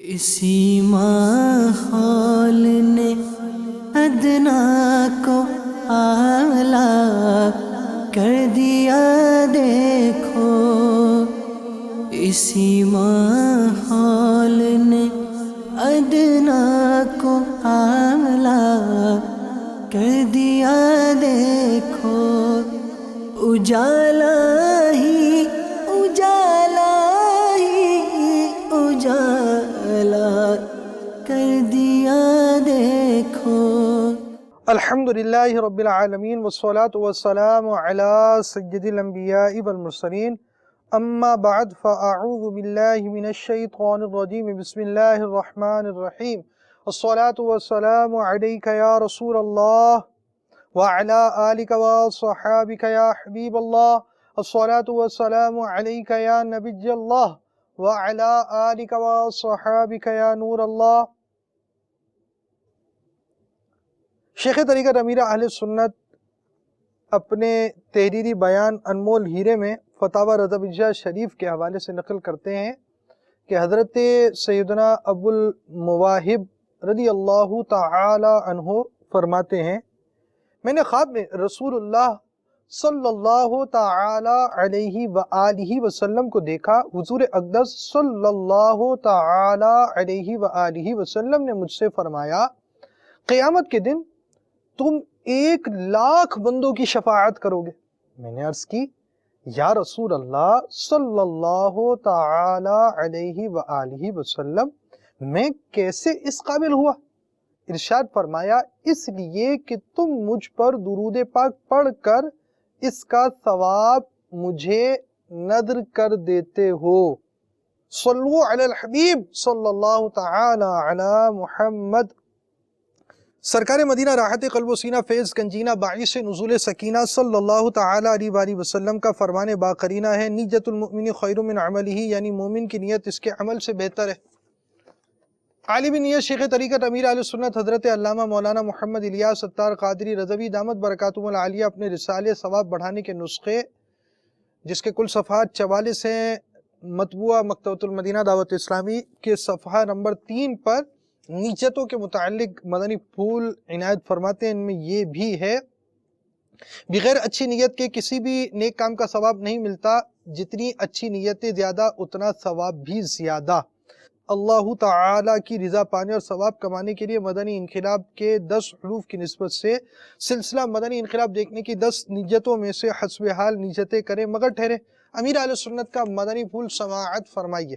اسی ماحول نے ادنا کو اعلیٰ کر دیا دیکھو، اسی ماحول نے ادنا کو اعلیٰ کر دیا دیکھو، اجالا ہی اجالا ہی اجالا کر دیا دیکھو۔ الحمدللہ رب العالمین والصلاة والسلام علی سید الانبیاء والمرسلین، اما بعد فاعوذ باللہ من الشیطان الرجیم، بسم اللہ الرحمن الرحیم، الصلاة والسلام علیک یا رسول اللہ وعلی آلک وصحابک یا حبیب اللہ، الصلاة والسلام علیک یا نبی اللہ وعلی آلک وصحابک یا نور اللہ۔ شیخ طریقت امیر اہل سنت اپنے تحریری بیان انمول ہیرے میں فتاوی رضویہ شریف کے حوالے سے نقل کرتے ہیں کہ حضرت سیدنا ابو المواہب رضی اللہ تعالی عنہ فرماتے ہیں، میں نے خواب میں رسول اللہ صلی اللہ تعالی علیہ وآلہ وسلم کو دیکھا۔ حضور اقدس صلی اللہ تعالی علیہ وآلہ وسلم نے مجھ سے فرمایا، قیامت کے دن تم 1,00,000 بندوں کی شفاعت کرو گے۔ میں نے عرض کی، یا رسول اللہ صلی اللہ تعالی علیہ وآلہ وسلم، میں کیسے اس قابل ہوا؟ ارشاد فرمایا، اس لیے کہ تم مجھ پر درود پاک پڑھ کر اس کا ثواب مجھے نذر کر دیتے ہو۔ صلو علی الحبیب صلی اللہ تعالی علی محمد۔ سرکار مدینہ راحت قلب و سینہ فیض گنجینہ باعث نزول سکینہ صلی اللہ تعالی علیہ وآلہ وسلم کا فرمان باقرینہ ہے، نیت المؤمن خیر من عملہ، یعنی مومن کی نیت اس کے عمل سے بہتر ہے۔ عالم نیت شیخ طریقت امیر اہل سنت حضرت علامہ مولانا محمد الیاس ستار قادری رضوی دامت برکاتہم العالیہ اپنے رسالے ثواب بڑھانے کے نسخے، جس کے کل صفحات 44 ہیں، مطبوعہ مکتبۃ المدینہ دعوت اسلامی کے صفحہ نمبر 3 پر نیتوں کے متعلق مدنی پھول عنایت فرماتے ہیں۔ ان میں یہ بھی ہے، بغیر اچھی نیت کے کسی بھی نیک کام کا ثواب نہیں ملتا، جتنی اچھی نیتیں زیادہ اتنا ثواب بھی زیادہ۔ اللہ تعالیٰ کی رضا پانے اور ثواب کمانے کے لیے مدنی انقلاب کے 10 حروف کی نسبت سے سلسلہ مدنی انقلاب دیکھنے کی 10 نیتوں میں سے حسب حال نیتیں کریں مگر ٹھہرے۔ امیر اہل سنت کا مدنی پھول سماعت فرمائیے۔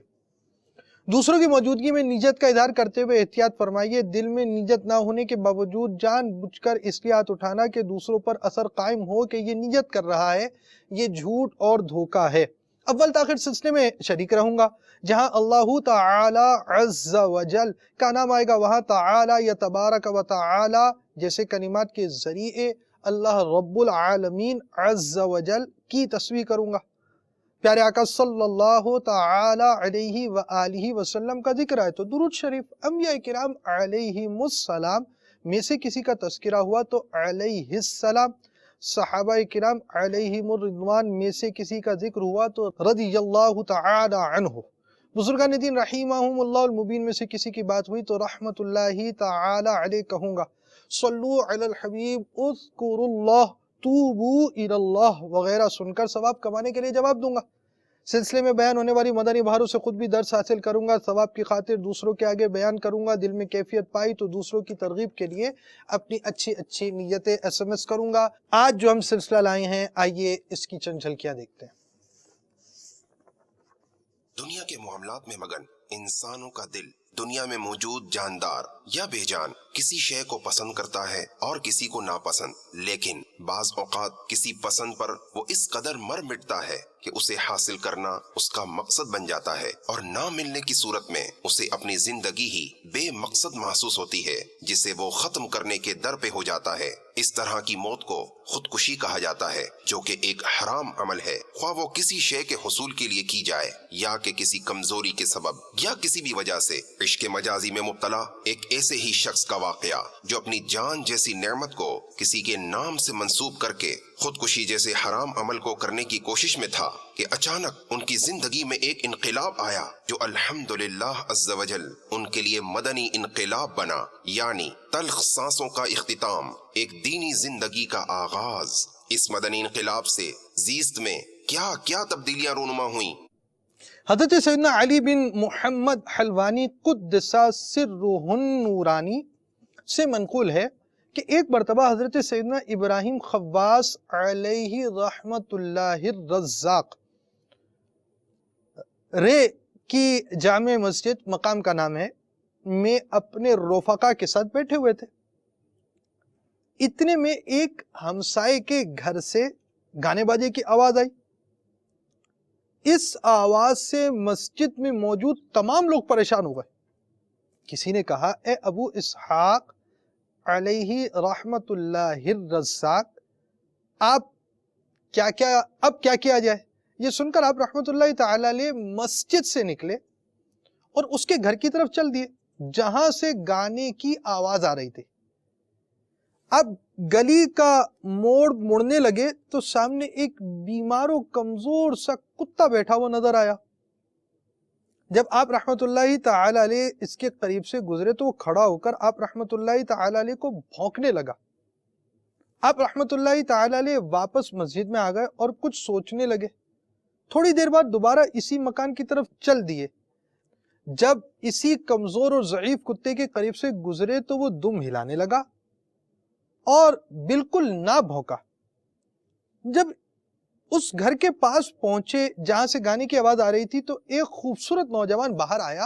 دوسروں کی موجودگی میں نیت کا اظہار کرتے ہوئے احتیاط فرمائیے، دل میں نیت نہ ہونے کے باوجود جان بوجھ کر اس لیے ہاتھ اٹھانا کہ دوسروں پر اثر قائم ہو کہ یہ نیت کر رہا ہے، یہ جھوٹ اور دھوکہ ہے۔ اول تاخیر سلسلے میں شریک رہوں گا، جہاں اللہ تعالی عز و جل کا نام آئے گا وہاں تعالی یا تبارک و تعالی جیسے کلمات کے ذریعے اللہ رب العالمین عز و جل کی تسبیح کروں گا۔ پیارے آقا صلی اللہ تعالی علیہ وآلہ وسلم کا ذکر آئے تو درود شریف، انبیاء کرام علیہم السلام میں سے کسی کا تذکرہ ہوا تو علیہ السلام، صحابہ کرام علیہم الرضوان میں سے کسی کا ذکر ہوا تو رضی اللہ تعالی عنہ، بزرگان دین رحمہم اللہ المبین میں سے کسی کی بات ہوئی تو رحمت اللہ تعالی علیہ کہوں گا۔ صلو علی الحبیب اذکروا اللہ توبو الی اللہ وغیرہ سن کر ثواب کمانے کے لیے جواب دوں گا۔ سلسلے میں بیان ہونے والی مدنی بہاروں سے خود بھی درس حاصل کروں گا، ثواب کی خاطر دوسروں کے آگے بیان کروں گا، دل میں کیفیت پائی تو دوسروں کی ترغیب کے لیے اپنی اچھی نیتیں SMS کروں گا۔ آج جو ہم سلسلہ لائے ہیں، آئیے اس کی چند جھلکیاں دیکھتے ہیں۔ دنیا کے معاملات میں مگن انسانوں کا دل دنیا میں موجود جاندار یا بے جان کسی شے کو پسند کرتا ہے اور کسی کو ناپسند، لیکن بعض اوقات کسی پسند پر وہ اس قدر مر مٹتا ہے کہ اسے حاصل کرنا اس کا مقصد بن جاتا ہے، اور نہ ملنے کی صورت میں اسے اپنی زندگی ہی بے مقصد محسوس ہوتی ہے، جسے وہ ختم کرنے کے در پہ ہو جاتا ہے۔ اس طرح کی موت کو خودکشی کہا جاتا ہے، جو کہ ایک حرام عمل ہے، خواہ وہ کسی شے کے حصول کے لیے کی جائے یا کہ کسی کمزوری کے سبب یا کسی بھی وجہ سے عشق مجازی میں مبتلا ایک ایسے ہی شخص کا واقعہ جو اپنی جان جیسی نعمت کو کسی کے نام سے منسوب کر کے خودکشی جیسے حرام عمل کو کرنے کی کوشش میں تھا کہ اچانک ان کی زندگی میں ایک انقلاب آیا جو الحمدللہ عز وجل ان کے لیے مدنی انقلاب بنا، یعنی تلخ سانسوں کا اختتام، ایک دینی زندگی کا آغاز۔ اس مدنی انقلاب سے زیست میں کیا کیا تبدیلیاں رونما ہوئیں۔ حضرت سیدنا علی بن محمد حلوانی قدس سرہ النورانی سے منقول ہے کہ ایک مرتبہ حضرت سیدنا ابراہیم خواص علیہ رحمت اللہ الرزاق رے کی جامع مسجد، مقام کا نام ہے، میں اپنے رفقا کے ساتھ بیٹھے ہوئے تھے۔ اتنے میں ایک ہمسائے کے گھر سے گانے باجے کی آواز آئی۔ اس آواز سے مسجد میں موجود تمام لوگ پریشان ہو گئے۔ کسی نے کہا، اے ابو اسحاق علیہ رحمت اللہ الرزاق، اب کیا کیا جائے؟ یہ سن کر آپ رحمت اللہ تعالی علیہ مسجد سے نکلے اور اس کے گھر کی طرف چل دیے جہاں سے گانے کی آواز آ رہی تھی۔ اب گلی کا موڑ مڑنے لگے تو سامنے ایک بیمار و کمزور سا کتا بیٹھا ہوا نظر آیا۔ جب آپ رحمت اللہ تعالی علیہ اس کے قریب سے گزرے تو وہ کھڑا ہو کر آپ رحمت اللہ تعالی علیہ کو بھونکنے لگا۔ آپ رحمت اللہ تعالی علیہ واپس مسجد میں آ گئے اور کچھ سوچنے لگے۔ تھوڑی دیر بعد دوبارہ اسی مکان کی طرف چل دیے۔ جب اسی کمزور اور ضعیف کتے کے قریب سے گزرے تو وہ دم ہلانے لگا اور بالکل نہ بھونکا۔ جب اس گھر کے پاس پہنچے جہاں سے گانے کی آواز آ رہی تھی تو ایک خوبصورت نوجوان باہر آیا،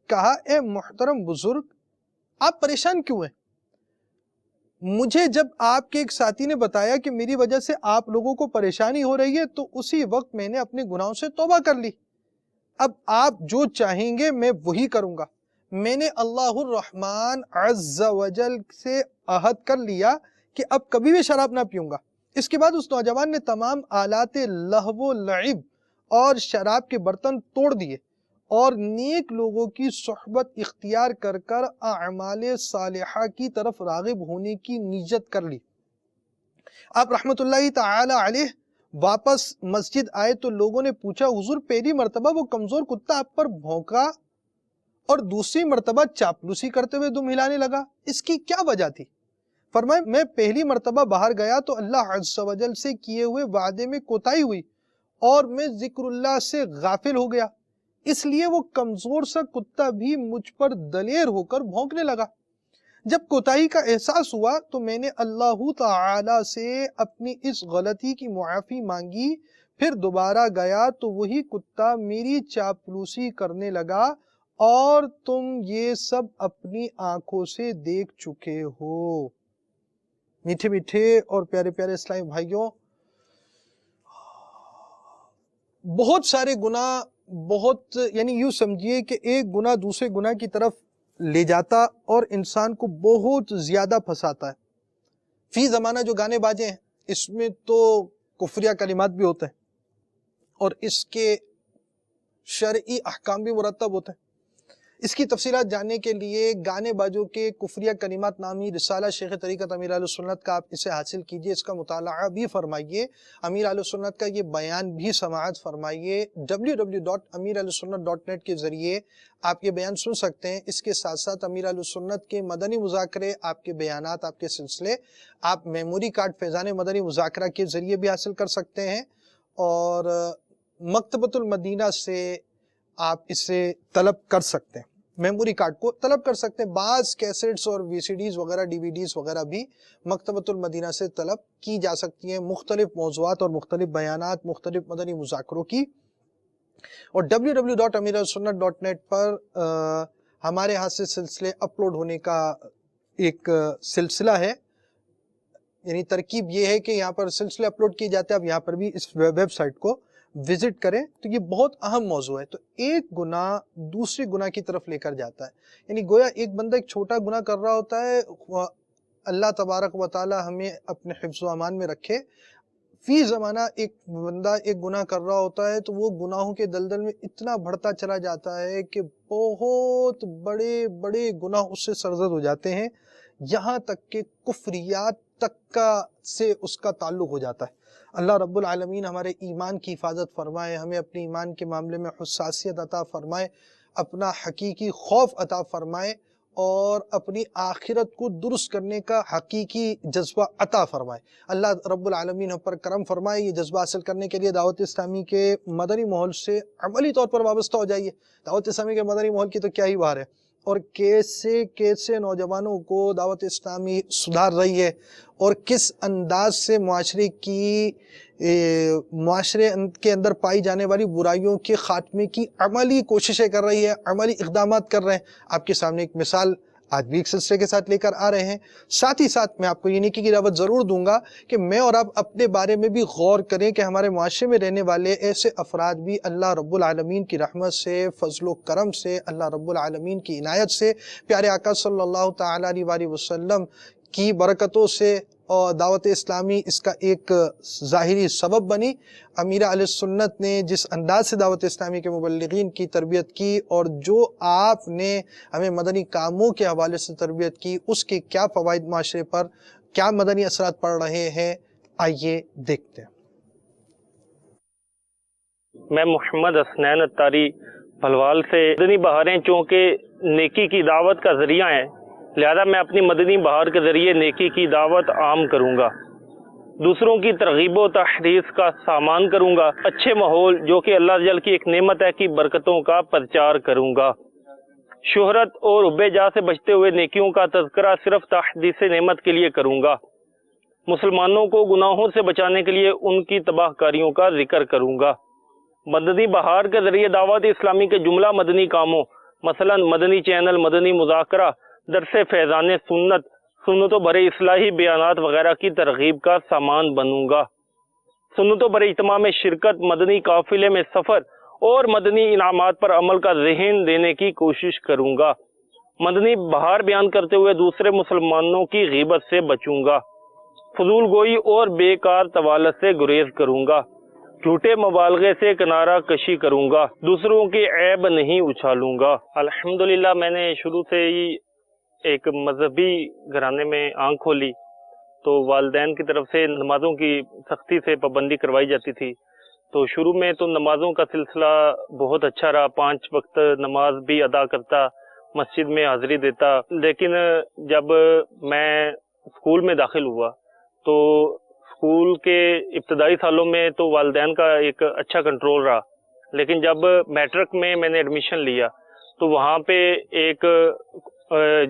کہا، اے محترم بزرگ، آپ پریشان کیوں ہیں؟ مجھے جب آپ کے ایک ساتھی نے بتایا کہ میری وجہ سے آپ لوگوں کو پریشانی ہو رہی ہے تو اسی وقت میں نے اپنے گناہوں سے توبہ کر لی۔ اب آپ جو چاہیں گے میں وہی کروں گا۔ میں نے اللہ الرحمن عز وجل سے عہد کر لیا کہ اب کبھی بھی شراب نہ پیوں گا۔ اس کے بعد اس نوجوان نے تمام آلات لہو و لعب اور شراب کے برتن توڑ دیے اور نیک لوگوں کی صحبت اختیار کر کر اعمال صالحہ کی طرف راغب ہونے کی نیت کر لی۔ آپ رحمت اللہ تعالی علیہ واپس مسجد آئے تو لوگوں نے پوچھا، حضور پہلی مرتبہ وہ کمزور کتا آپ پر بھونکا اور دوسری مرتبہ چاپلوسی کرتے ہوئے دم ہلانے لگا، اس کی کیا وجہ تھی؟ فرمائے، میں پہلی مرتبہ باہر گیا تو اللہ عز و جل سے کیے ہوئے وعدے میں کوتاہی ہوئی اور میں ذکر اللہ سے غافل ہو گیا، اس لیے وہ کمزور سا کتا بھی مجھ پر دلیر ہو کر بھونکنے لگا۔ جب کوتاہی کا احساس ہوا تو میں نے اللہ تعالی سے اپنی اس غلطی کی معافی مانگی، پھر دوبارہ گیا تو وہی کتا میری چاپلوسی کرنے لگا اور تم یہ سب اپنی آنکھوں سے دیکھ چکے ہو۔ میٹھے میٹھے اور پیارے پیارے اسلامی بھائیوں، بہت سارے گناہ یعنی یوں سمجھیے کہ ایک گناہ دوسرے گناہ کی طرف لے جاتا اور انسان کو بہت زیادہ پھنساتا ہے۔ فی زمانہ جو گانے باجے ہیں اس میں تو کفریہ کلمات بھی ہوتے ہیں اور اس کے شرعی احکام بھی مرتب ہوتے ہیں۔ اس کی تفصیلات جاننے کے لیے گانے بازوں کے کفریہ کلمات نامی رسالہ شیخ طریقت امیر اہل سنت کا آپ اسے حاصل کیجئے، اس کا مطالعہ بھی فرمائیے، امیر اہل سنت کا یہ بیان بھی سماعت فرمائیے۔ www.amirahlusunnat.net کے ذریعے آپ یہ بیان سن سکتے ہیں۔ اس کے ساتھ ساتھ امیر اہل سنت کے مدنی مذاکرے، آپ کے بیانات، آپ کے سلسلے آپ میموری کارڈ فیضان مدنی مذاکرہ کے ذریعے بھی حاصل کر سکتے ہیں اور مکتبۃ المدینہ سے آپ اسے طلب کر سکتے ہیں، میموری کارڈ کو طلب کر سکتے ہیں۔ بعض کیسٹس اور وی سی ڈیز وغیرہ ڈی وی ڈیز وغیرہ بھی مکتبۃ المدینہ سے طلب کی جا سکتی ہیں، مختلف موضوعات اور مختلف بیانات، مختلف مدنی مذاکروں کی۔ اور www.amirahlusunnat.net پر ہمارے ہاتھ سے سلسلے اپلوڈ ہونے کا ایک سلسلہ ہے، یعنی ترکیب یہ ہے کہ یہاں پر سلسلے اپلوڈ کیے جاتے ہیں، اب یہاں پر بھی اس ویب سائٹ کو وزٹ کریں۔ تو یہ بہت اہم موضوع ہے۔ تو ایک گناہ دوسرے گناہ کی طرف لے کر جاتا ہے، یعنی گویا ایک بندہ ایک چھوٹا گناہ کر رہا ہوتا ہے، اللہ تبارک و تعالی ہمیں اپنے حفظ و امان میں رکھے، فی زمانہ ایک بندہ ایک گناہ کر رہا ہوتا ہے تو وہ گناہوں کے دلدل میں اتنا بڑھتا چلا جاتا ہے کہ بہت بڑے بڑے گناہ اس سے سرزد ہو جاتے ہیں، یہاں تک کہ کفریات تک سے اس کا تعلق ہو جاتا ہے۔ اللہ رب العالمین ہمارے ایمان کی حفاظت فرمائے، ہمیں اپنے ایمان کے معاملے میں حساسیت عطا فرمائے، اپنا حقیقی خوف عطا فرمائے اور اپنی آخرت کو درست کرنے کا حقیقی جذبہ عطا فرمائے۔ اللہ رب العالمین ہم پر کرم فرمائے۔ یہ جذبہ حاصل کرنے کے لیے دعوت اسلامی کے مدنی ماحول سے عملی طور پر وابستہ ہو جائیے۔ دعوت اسلامی کے مدنی ماحول کی تو کیا ہی بات ہے، اور کیسے کیسے نوجوانوں کو دعوت اسلامی سدھار رہی ہے، اور کس انداز سے معاشرے کے اندر پائی جانے والی برائیوں کے خاتمے کی عملی کوششیں کر رہی ہے، عملی اقدامات کر رہے ہیں۔ آپ کے سامنے ایک مثال آج بھی ایک سلسلے کے ساتھ لے کر آ رہے ہیں۔ ساتھ ہی ساتھ میں آپ کو یہ نیکی کی دعوت ضرور دوں گا کہ میں اور آپ اپنے بارے میں بھی غور کریں کہ ہمارے معاشرے میں رہنے والے ایسے افراد بھی اللہ رب العالمین کی رحمت سے، فضل و کرم سے، اللہ رب العالمین کی عنایت سے، پیارے آقا صلی اللہ تعالیٰ علیہ وآلہ وسلم کی برکتوں سے، اور دعوت اسلامی اس کا ایک ظاہری سبب بنی۔ امیر اہل سنت نے جس انداز سے دعوت اسلامی کے مبلغین کی تربیت کی، اور جو آپ نے ہمیں مدنی کاموں کے حوالے سے تربیت کی، اس کے کیا فوائد معاشرے پر، کیا مدنی اثرات پڑ رہے ہیں، آئیے دیکھتے ہیں۔ میں محمد حسنین اتاری بھلوال سے، مدنی بہاریں چونکہ نیکی کی دعوت کا ذریعہ ہیں، لہذا میں اپنی مدنی بہار کے ذریعے نیکی کی دعوت عام کروں گا، دوسروں کی ترغیب و تحریض کا سامان کروں گا، اچھے ماحول جو کہ اللہ جل کی ایک نعمت ہے کی برکتوں کا پرچار کروں گا، شہرت اور حب جاہ سے بچتے ہوئے نیکیوں کا تذکرہ صرف تحدیث نعمت کے لیے کروں گا، مسلمانوں کو گناہوں سے بچانے کے لیے ان کی تباہ کاریوں کا ذکر کروں گا۔ مدنی بہار کے ذریعے دعوت اسلامی کے جملہ مدنی کاموں مثلا مدنی چینل، مدنی مذاکرہ، درس فیضان سنت، سنتوں بھرے اصلاحی بیانات وغیرہ کی ترغیب کا سامان بنوں گا، سنتوں بھرے اجتماع میں شرکت، مدنی قافلے میں سفر اور مدنی انعامات پر عمل کا ذہن دینے کی کوشش کروں گا، مدنی بہار بیان کرتے ہوئے دوسرے مسلمانوں کی غیبت سے بچوں گا، فضول گوئی اور بیکار طوالت سے گریز کروں گا، جھوٹے مبالغے سے کنارہ کشی کروں گا، دوسروں کی عیب نہیں اچھالوں گا۔ الحمدللہ میں نے شروع سے ہی ایک مذہبی گھرانے میں آنکھ کھولی، تو والدین کی طرف سے نمازوں کی سختی سے پابندی کروائی جاتی تھی، تو شروع میں تو نمازوں کا سلسلہ بہت اچھا رہا، 5 وقت نماز بھی ادا کرتا، مسجد میں حاضری دیتا، لیکن جب میں اسکول میں داخل ہوا تو اسکول کے ابتدائی سالوں میں تو والدین کا ایک اچھا کنٹرول رہا، لیکن جب میٹرک میں نے ایڈمیشن لیا تو وہاں پہ ایک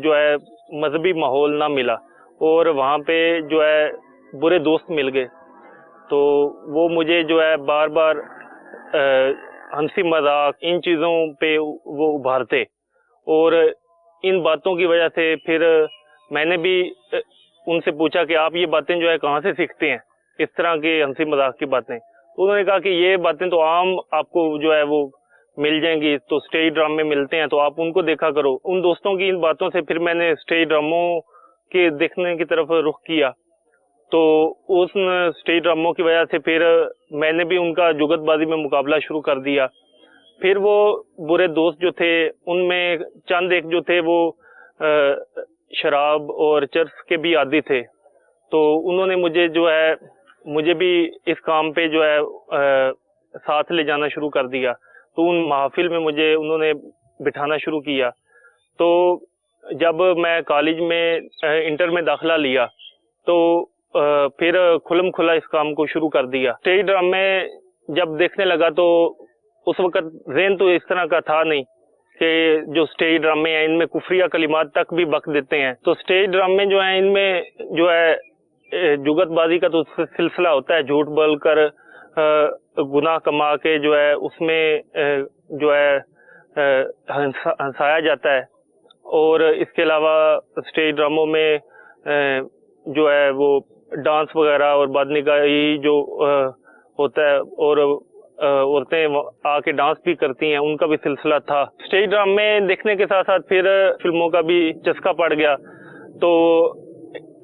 جو ہے مذہبی ماحول نہ ملا، اور وہاں پہ جو ہے برے دوست مل گئے، تو وہ مجھے جو ہے بار بار ہنسی مذاق ان چیزوں پہ وہ ابھارتے، اور ان باتوں کی وجہ سے پھر میں نے بھی ان سے پوچھا کہ آپ یہ باتیں جو ہے کہاں سے سیکھتے ہیں، اس طرح کے ہنسی مذاق کی باتیں، تو انہوں نے کہا کہ یہ باتیں تو عام آپ کو جو ہے وہ مل جائیں گی، تو اسٹیج ڈرامے ملتے ہیں تو آپ ان کو دیکھا کرو۔ ان دوستوں کی ان باتوں سے پھر میں نے اسٹیج ڈراموں کے دیکھنے کی طرف رخ کیا، تو اس اسٹیج ڈراموں کی وجہ سے پھر میں نے بھی ان کا جگت بازی میں مقابلہ شروع کر دیا۔ پھر وہ برے دوست جو تھے ان میں چند ایک جو تھے وہ شراب اور چرس کے بھی عادی تھے، تو انہوں نے مجھے بھی اس کام پہ جو ہے ساتھ لے جانا شروع کر دیا، تو ان محافل میں مجھے انہوں نے بٹھانا شروع کیا۔ تو جب میں کالج میں انٹر میں داخلہ لیا تو پھر کھلم کھلا اس کام کو شروع کر دیا۔ اسٹیج ڈرامے جب دیکھنے لگا تو اس وقت ذہن تو اس طرح کا تھا نہیں کہ جو اسٹیج ڈرامے ہیں ان میں کفریہ کلمات تک بھی بک دیتے ہیں، تو اسٹیج ڈرامے جو ہیں ان میں جو ہے جگت بازی کا تو سلسلہ ہوتا ہے، جھوٹ بول کر گناہ کما کے جو ہے اس میں جو ہے ہنسایا جاتا ہے، اور اس کے علاوہ اسٹیج ڈراموں میں جو ہے وہ ڈانس وغیرہ اور بعد نگاہی جو ہوتا ہے، اور عورتیں آ کے ڈانس بھی کرتی ہیں، ان کا بھی سلسلہ تھا۔ اسٹیج ڈرامے دیکھنے کے ساتھ ساتھ پھر فلموں کا بھی چسکا پڑ گیا، تو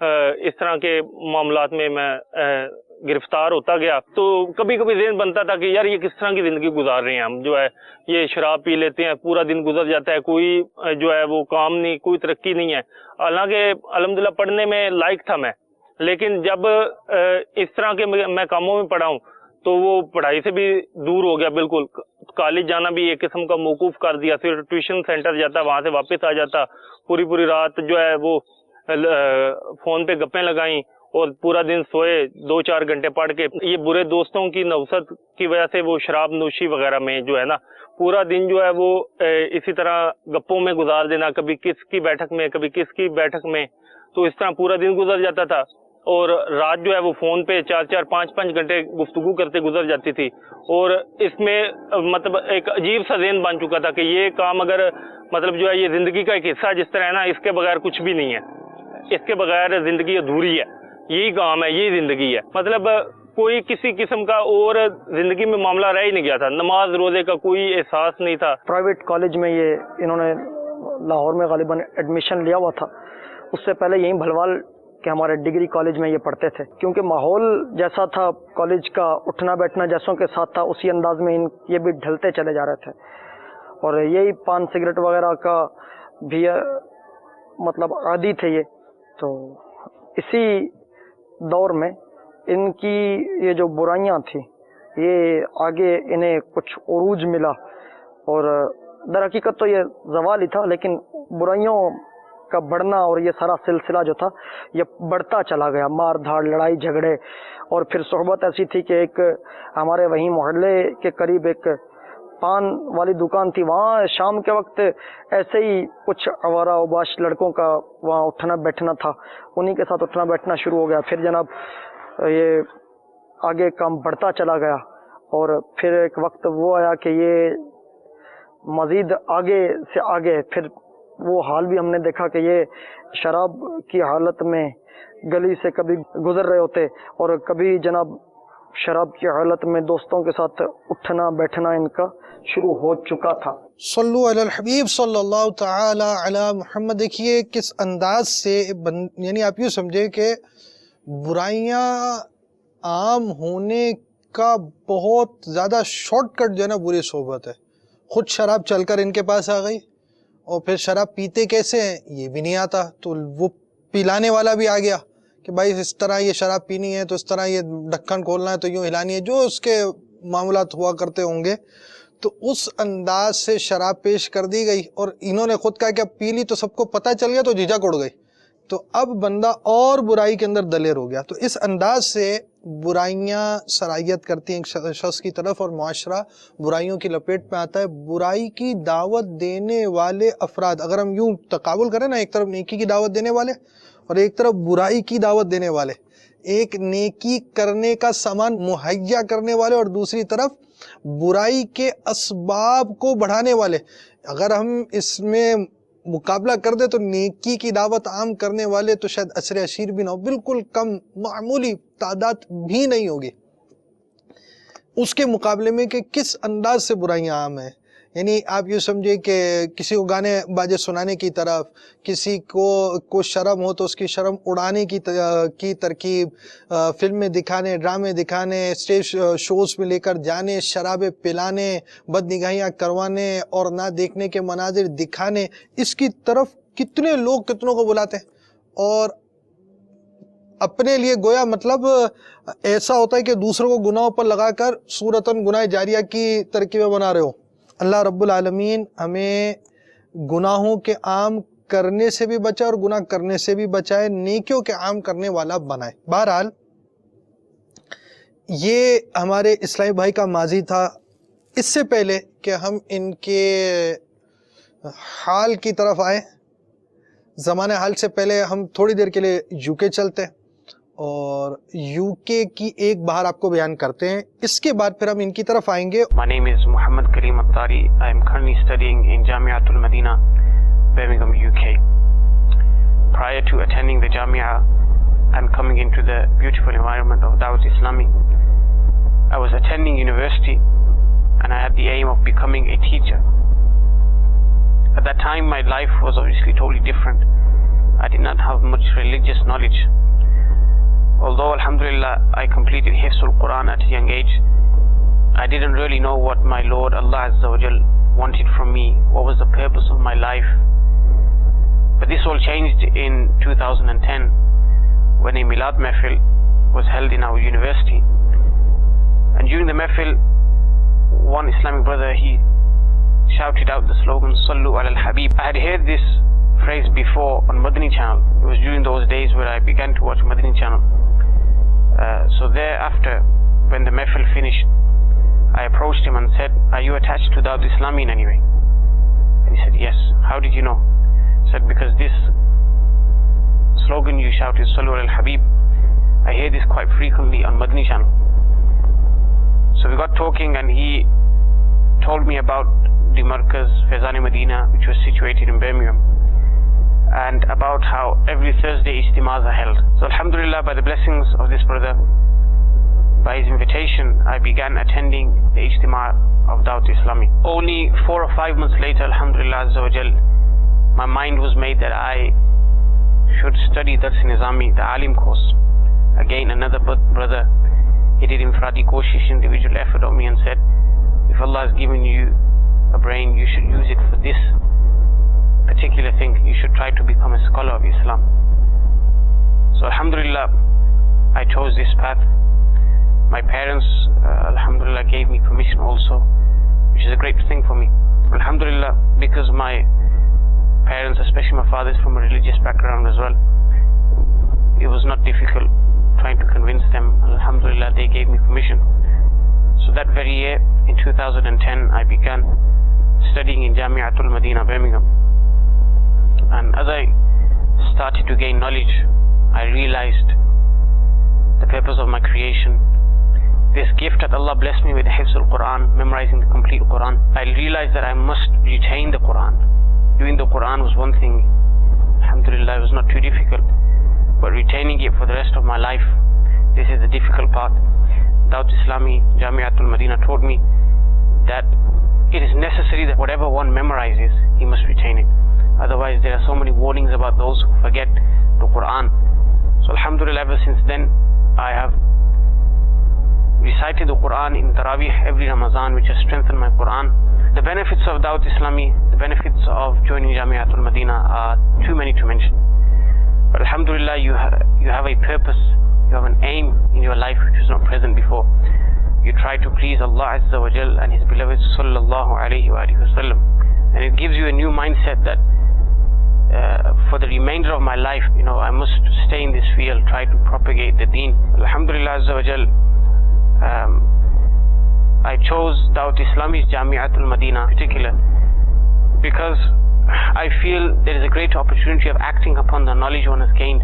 اس طرح کے معاملات میں میں گرفتار ہوتا گیا تو کبھی کبھی ذہن بنتا تھا کہ یار یہ کس طرح کی زندگی گزار رہے ہیں ہم، جو ہے یہ شراب پی لیتے ہیں، پورا دن گزر جاتا ہے، کوئی جو ہے وہ کام نہیں، کوئی ترقی نہیں ہے. حالانکہ الحمدللہ پڑھنے میں لائق تھا میں، لیکن جب اس طرح کے میں کاموں میں پڑھا ہوں تو وہ پڑھائی سے بھی دور ہو گیا بالکل. کالج جانا بھی ایک قسم کا موقوف کر دیا، پھر ٹیوشن سینٹر جاتا، وہاں سے واپس آ جاتا، پوری رات جو ہے وہ فون پہ گپیں لگائیں اور پورا دن سوئے 2-4 گھنٹے پڑھ کے. یہ برے دوستوں کی نوست کی وجہ سے وہ شراب نوشی وغیرہ میں جو ہے نا پورا دن جو ہے وہ اسی طرح گپوں میں گزار دینا، کبھی کس کی بیٹھک میں کبھی کس کی بیٹھک میں، تو اس طرح پورا دن گزر جاتا تھا. اور رات جو ہے وہ فون پہ 4-4 5-5 گھنٹے گفتگو کرتے گزر جاتی تھی. اور اس میں مطلب ایک عجیب سا ذہن بن چکا تھا کہ یہ کام اگر مطلب جو ہے یہ زندگی کا ایک حصہ جس طرح ہے نا، اس کے بغیر کچھ بھی نہیں ہے، اس کے بغیر زندگی ادھوری ہے، یہی کام ہے، یہی زندگی ہے. مطلب کوئی کسی قسم کا اور زندگی میں معاملہ رہ ہی نہیں گیا تھا، نماز روزے کا کوئی احساس نہیں تھا. پرائیویٹ کالج میں یہ انہوں نے لاہور میں غالباً ایڈمیشن لیا ہوا تھا، اس سے پہلے یہیں بھلوال کہ ہمارے ڈگری کالج میں یہ پڑھتے تھے. کیونکہ ماحول جیسا تھا کالج کا، اٹھنا بیٹھنا جیسوں کے ساتھ تھا، اسی انداز میں یہ بھی ڈھلتے چلے جا رہے تھے. اور یہی پان سگریٹ وغیرہ کا بھی مطلب عادی تھے یہ. تو اسی دور میں ان کی یہ جو برائیاں تھیں یہ آگے انہیں کچھ عروج ملا، اور در حقیقت تو یہ زوال ہی تھا، لیکن برائیوں کا بڑھنا اور یہ سارا سلسلہ جو تھا یہ بڑھتا چلا گیا. مار دھاڑ، لڑائی جھگڑے، اور پھر صحبت ایسی تھی کہ ایک ہمارے وہیں محلے کے قریب ایک پان والی دکان تھی، وہاں شام کے وقت ایسے ہی کچھ آوارہ اوباش لڑکوں کا وہاں اٹھنا بیٹھنا تھا، انہی کے ساتھ اٹھنا بیٹھنا شروع ہو گیا. پھر جناب یہ آگے کام بڑھتا چلا گیا، اور پھر ایک وقت وہ آیا کہ یہ مزید آگے سے آگے پھر وہ حال بھی ہم نے دیکھا کہ یہ شراب کی حالت میں گلی سے کبھی گزر رہے ہوتے، اور کبھی جناب شراب کی حالت میں دوستوں کے ساتھ اٹھنا بیٹھنا ان کا شروع ہو چکا تھا. صلو علی الحبیب صلی اللہ تعالی علی محمد. دیکھیے کس انداز سے یعنی آپ یوں سمجھے کہ برائیاں عام ہونے کا بہت زیادہ شارٹ کٹ جو ہے نا بری صحبت ہے. خود شراب چل کر ان کے پاس آ گئی، اور پھر شراب پیتے کیسے ہیں یہ بھی نہیں آتا، تو وہ پلانے والا بھی آ گیا کہ بھائی اس طرح یہ شراب پینی ہے، تو اس طرح یہ ڈھکن کھولنا ہے، تو یوں ہلانی ہے، جو اس کے معاملات ہوا کرتے ہوں گے. تو اس انداز سے شراب پیش کر دی گئی، اور انہوں نے خود کہا کہ اب پی لی تو سب کو پتہ چل گیا تو جھجک اڑ گئی. تو اب بندہ اور برائی کے اندر دلیر ہو گیا. تو اس انداز سے برائیاں سرایت کرتی ہیں ایک شخص کی طرف، اور معاشرہ برائیوں کی لپیٹ میں آتا ہے. برائی کی دعوت دینے والے افراد، اگر ہم یوں تقابل کریں نا، ایک طرف نیکی کی دعوت دینے والے اور ایک طرف برائی کی دعوت دینے والے، ایک نیکی کرنے کا سامان مہیا کرنے والے اور دوسری طرف برائی کے اسباب کو بڑھانے والے. اگر ہم اس میں مقابلہ کر دے تو نیکی کی دعوت عام کرنے والے تو شاید عشر عشیر بھی نہ ہو، بالکل کم معمولی تعداد بھی نہیں ہوگی اس کے مقابلے میں کہ کس انداز سے برائیاں عام ہیں. یعنی آپ یہ سمجھے کہ کسی کو گانے باجے سنانے کی طرف، کسی کو شرم ہو تو اس کی شرم اڑانے کی ترکیب، فلمیں دکھانے، ڈرامے دکھانے، اسٹیج شوز میں لے کر جانے، شرابیں پلانے، بد نگاہیاں کروانے اور نہ دیکھنے کے مناظر دکھانے، اس کی طرف کتنے لوگ کتنوں کو بلاتے ہیں. اور اپنے لیے گویا مطلب ایسا ہوتا ہے کہ دوسروں کو گناہوں پر لگا کر صورتاً گناہ جاریہ کی ترکیبیں بنا رہے ہو. اللہ رب العالمین ہمیں گناہوں کے عام کرنے سے بھی بچائے اور گناہ کرنے سے بھی بچائے، نیکیوں کے عام کرنے والا بنائے. بہرحال یہ ہمارے اسلامی بھائی کا ماضی تھا. اس سے پہلے کہ ہم ان کے حال کی طرف آئیں، زمانہ حال سے پہلے ہم تھوڑی دیر کے لیے یو کے چلتے ہیں اور یو کے کی ایک بہار آپ کو بیان کرتے ہیں. اس کے بعد پھر ہم ان کی طرف آئیں گے. My name is Muhammad Kareem Attari. I am currently studying in Jamiat al-Madina, Birmingham, UK. Prior to attending the Jamia and coming into the beautiful environment of Dawat Islami, I was attending university and I had the aim of becoming a teacher. At that time my life was obviously totally different. I did not have much religious knowledge. Although alhamdulillah I completed Hifzul Quran at a young age, I didn't really know what my Lord Allah Azza wa Jal wanted from me, what was the purpose of my life. But this all changed in 2010 when a Milad Mehfil was held in our university. And during the Mehfil, one Islamic brother, he shouted out the slogan, Sallu ala al-Habib. I had heard this phrase before on Madani channel. It was during those days where I began to watch Madani channel. So thereafter, when the Mehfil finished, I approached him and said, are you attached to Dawat Islami in any way? And he said, yes. How did you know? I said, because this slogan you shouted, Sallu ala al-Habib, I hear this quite frequently on Madani channel. So we got talking and he told me about the Markaz Faizan Medina, which was situated in Birmingham, and about how every Thursday Ijtimas are held. So alhamdulillah, by the blessings of this brother, by his invitation, I began attending the Ijtima of Dawat Islami. Only 4 or 5 months later, alhamdulillah Azza wa Jal, my mind was made that I should study Dars Nizami, the Alim course. Again, another brother, he did infradi koshish, individual effort on me, and said, if Allah has given you a brain, you should use it for this particular thing. You should try to become a scholar of Islam. So alhamdulillah, I chose this path. My parents, alhamdulillah, gave me permission also, which is a great thing for me. Alhamdulillah, because my parents, especially my father, is from a religious background as well, it was not difficult trying to convince them. Alhamdulillah, they gave me permission. So that very year, in 2010, I began studying in Jamiatul Madina, Birmingham. And as I started to gain knowledge, I realized the purpose of my creation. This gift that Allah blessed me with, the Hifzul Quran, memorizing the complete Quran. I realized that I must retain the Quran. Doing the Quran was one thing, alhamdulillah, it was not too difficult. But retaining it for the rest of my life, this is the difficult part. Dawat Islami, Jamiatul Madina taught me that it is necessary that whatever one memorizes, he must retain it. Otherwise, there are so many warnings about those who forget the Quran. So alhamdulillah, ever since then, I have recited the Quran in Taraweeh every Ramadan, which has strengthened my Quran. The benefits of Dawat Islami, the benefits of joining Jamiatul Madina are too many to mention. But alhamdulillah, you have a purpose, you have an aim in your life which was not present before. You try to please Allah Azza wa Jal and His beloved Sallallahu Alaihi Wasallam. And it gives you a new mindset that for the remainder of my life, I must stay in this field, try to propagate the deen. Alhamdulillah Azza wa Jal, I chose Dawat Islami's Jamiatul Madina in particular because I feel there is a great opportunity of acting upon the knowledge one has gained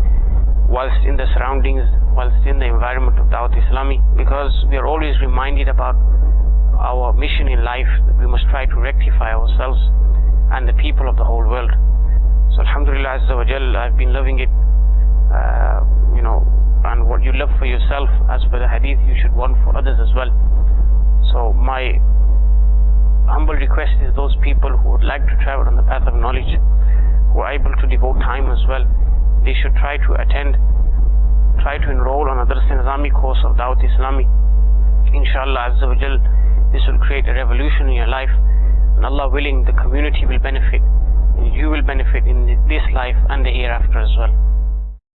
whilst in the surroundings, whilst in the environment of Dawat Islami, because we are always reminded about our mission in life, that we must try to rectify ourselves and the people of the whole world. So alhamdulillah Azza wa Jal, I've been loving it, and what you love for yourself, as per the hadith, you should want for others as well. So my humble request is those people who would like to travel on the path of knowledge, who are able to devote time as well, they should try to enroll on a Dars Nizami course of Dawat Islami. Inshallah Azza wa Jal, this will create a revolution in your life, and Allah willing, the community will benefit, and you will benefit in this life and the hereafter as well.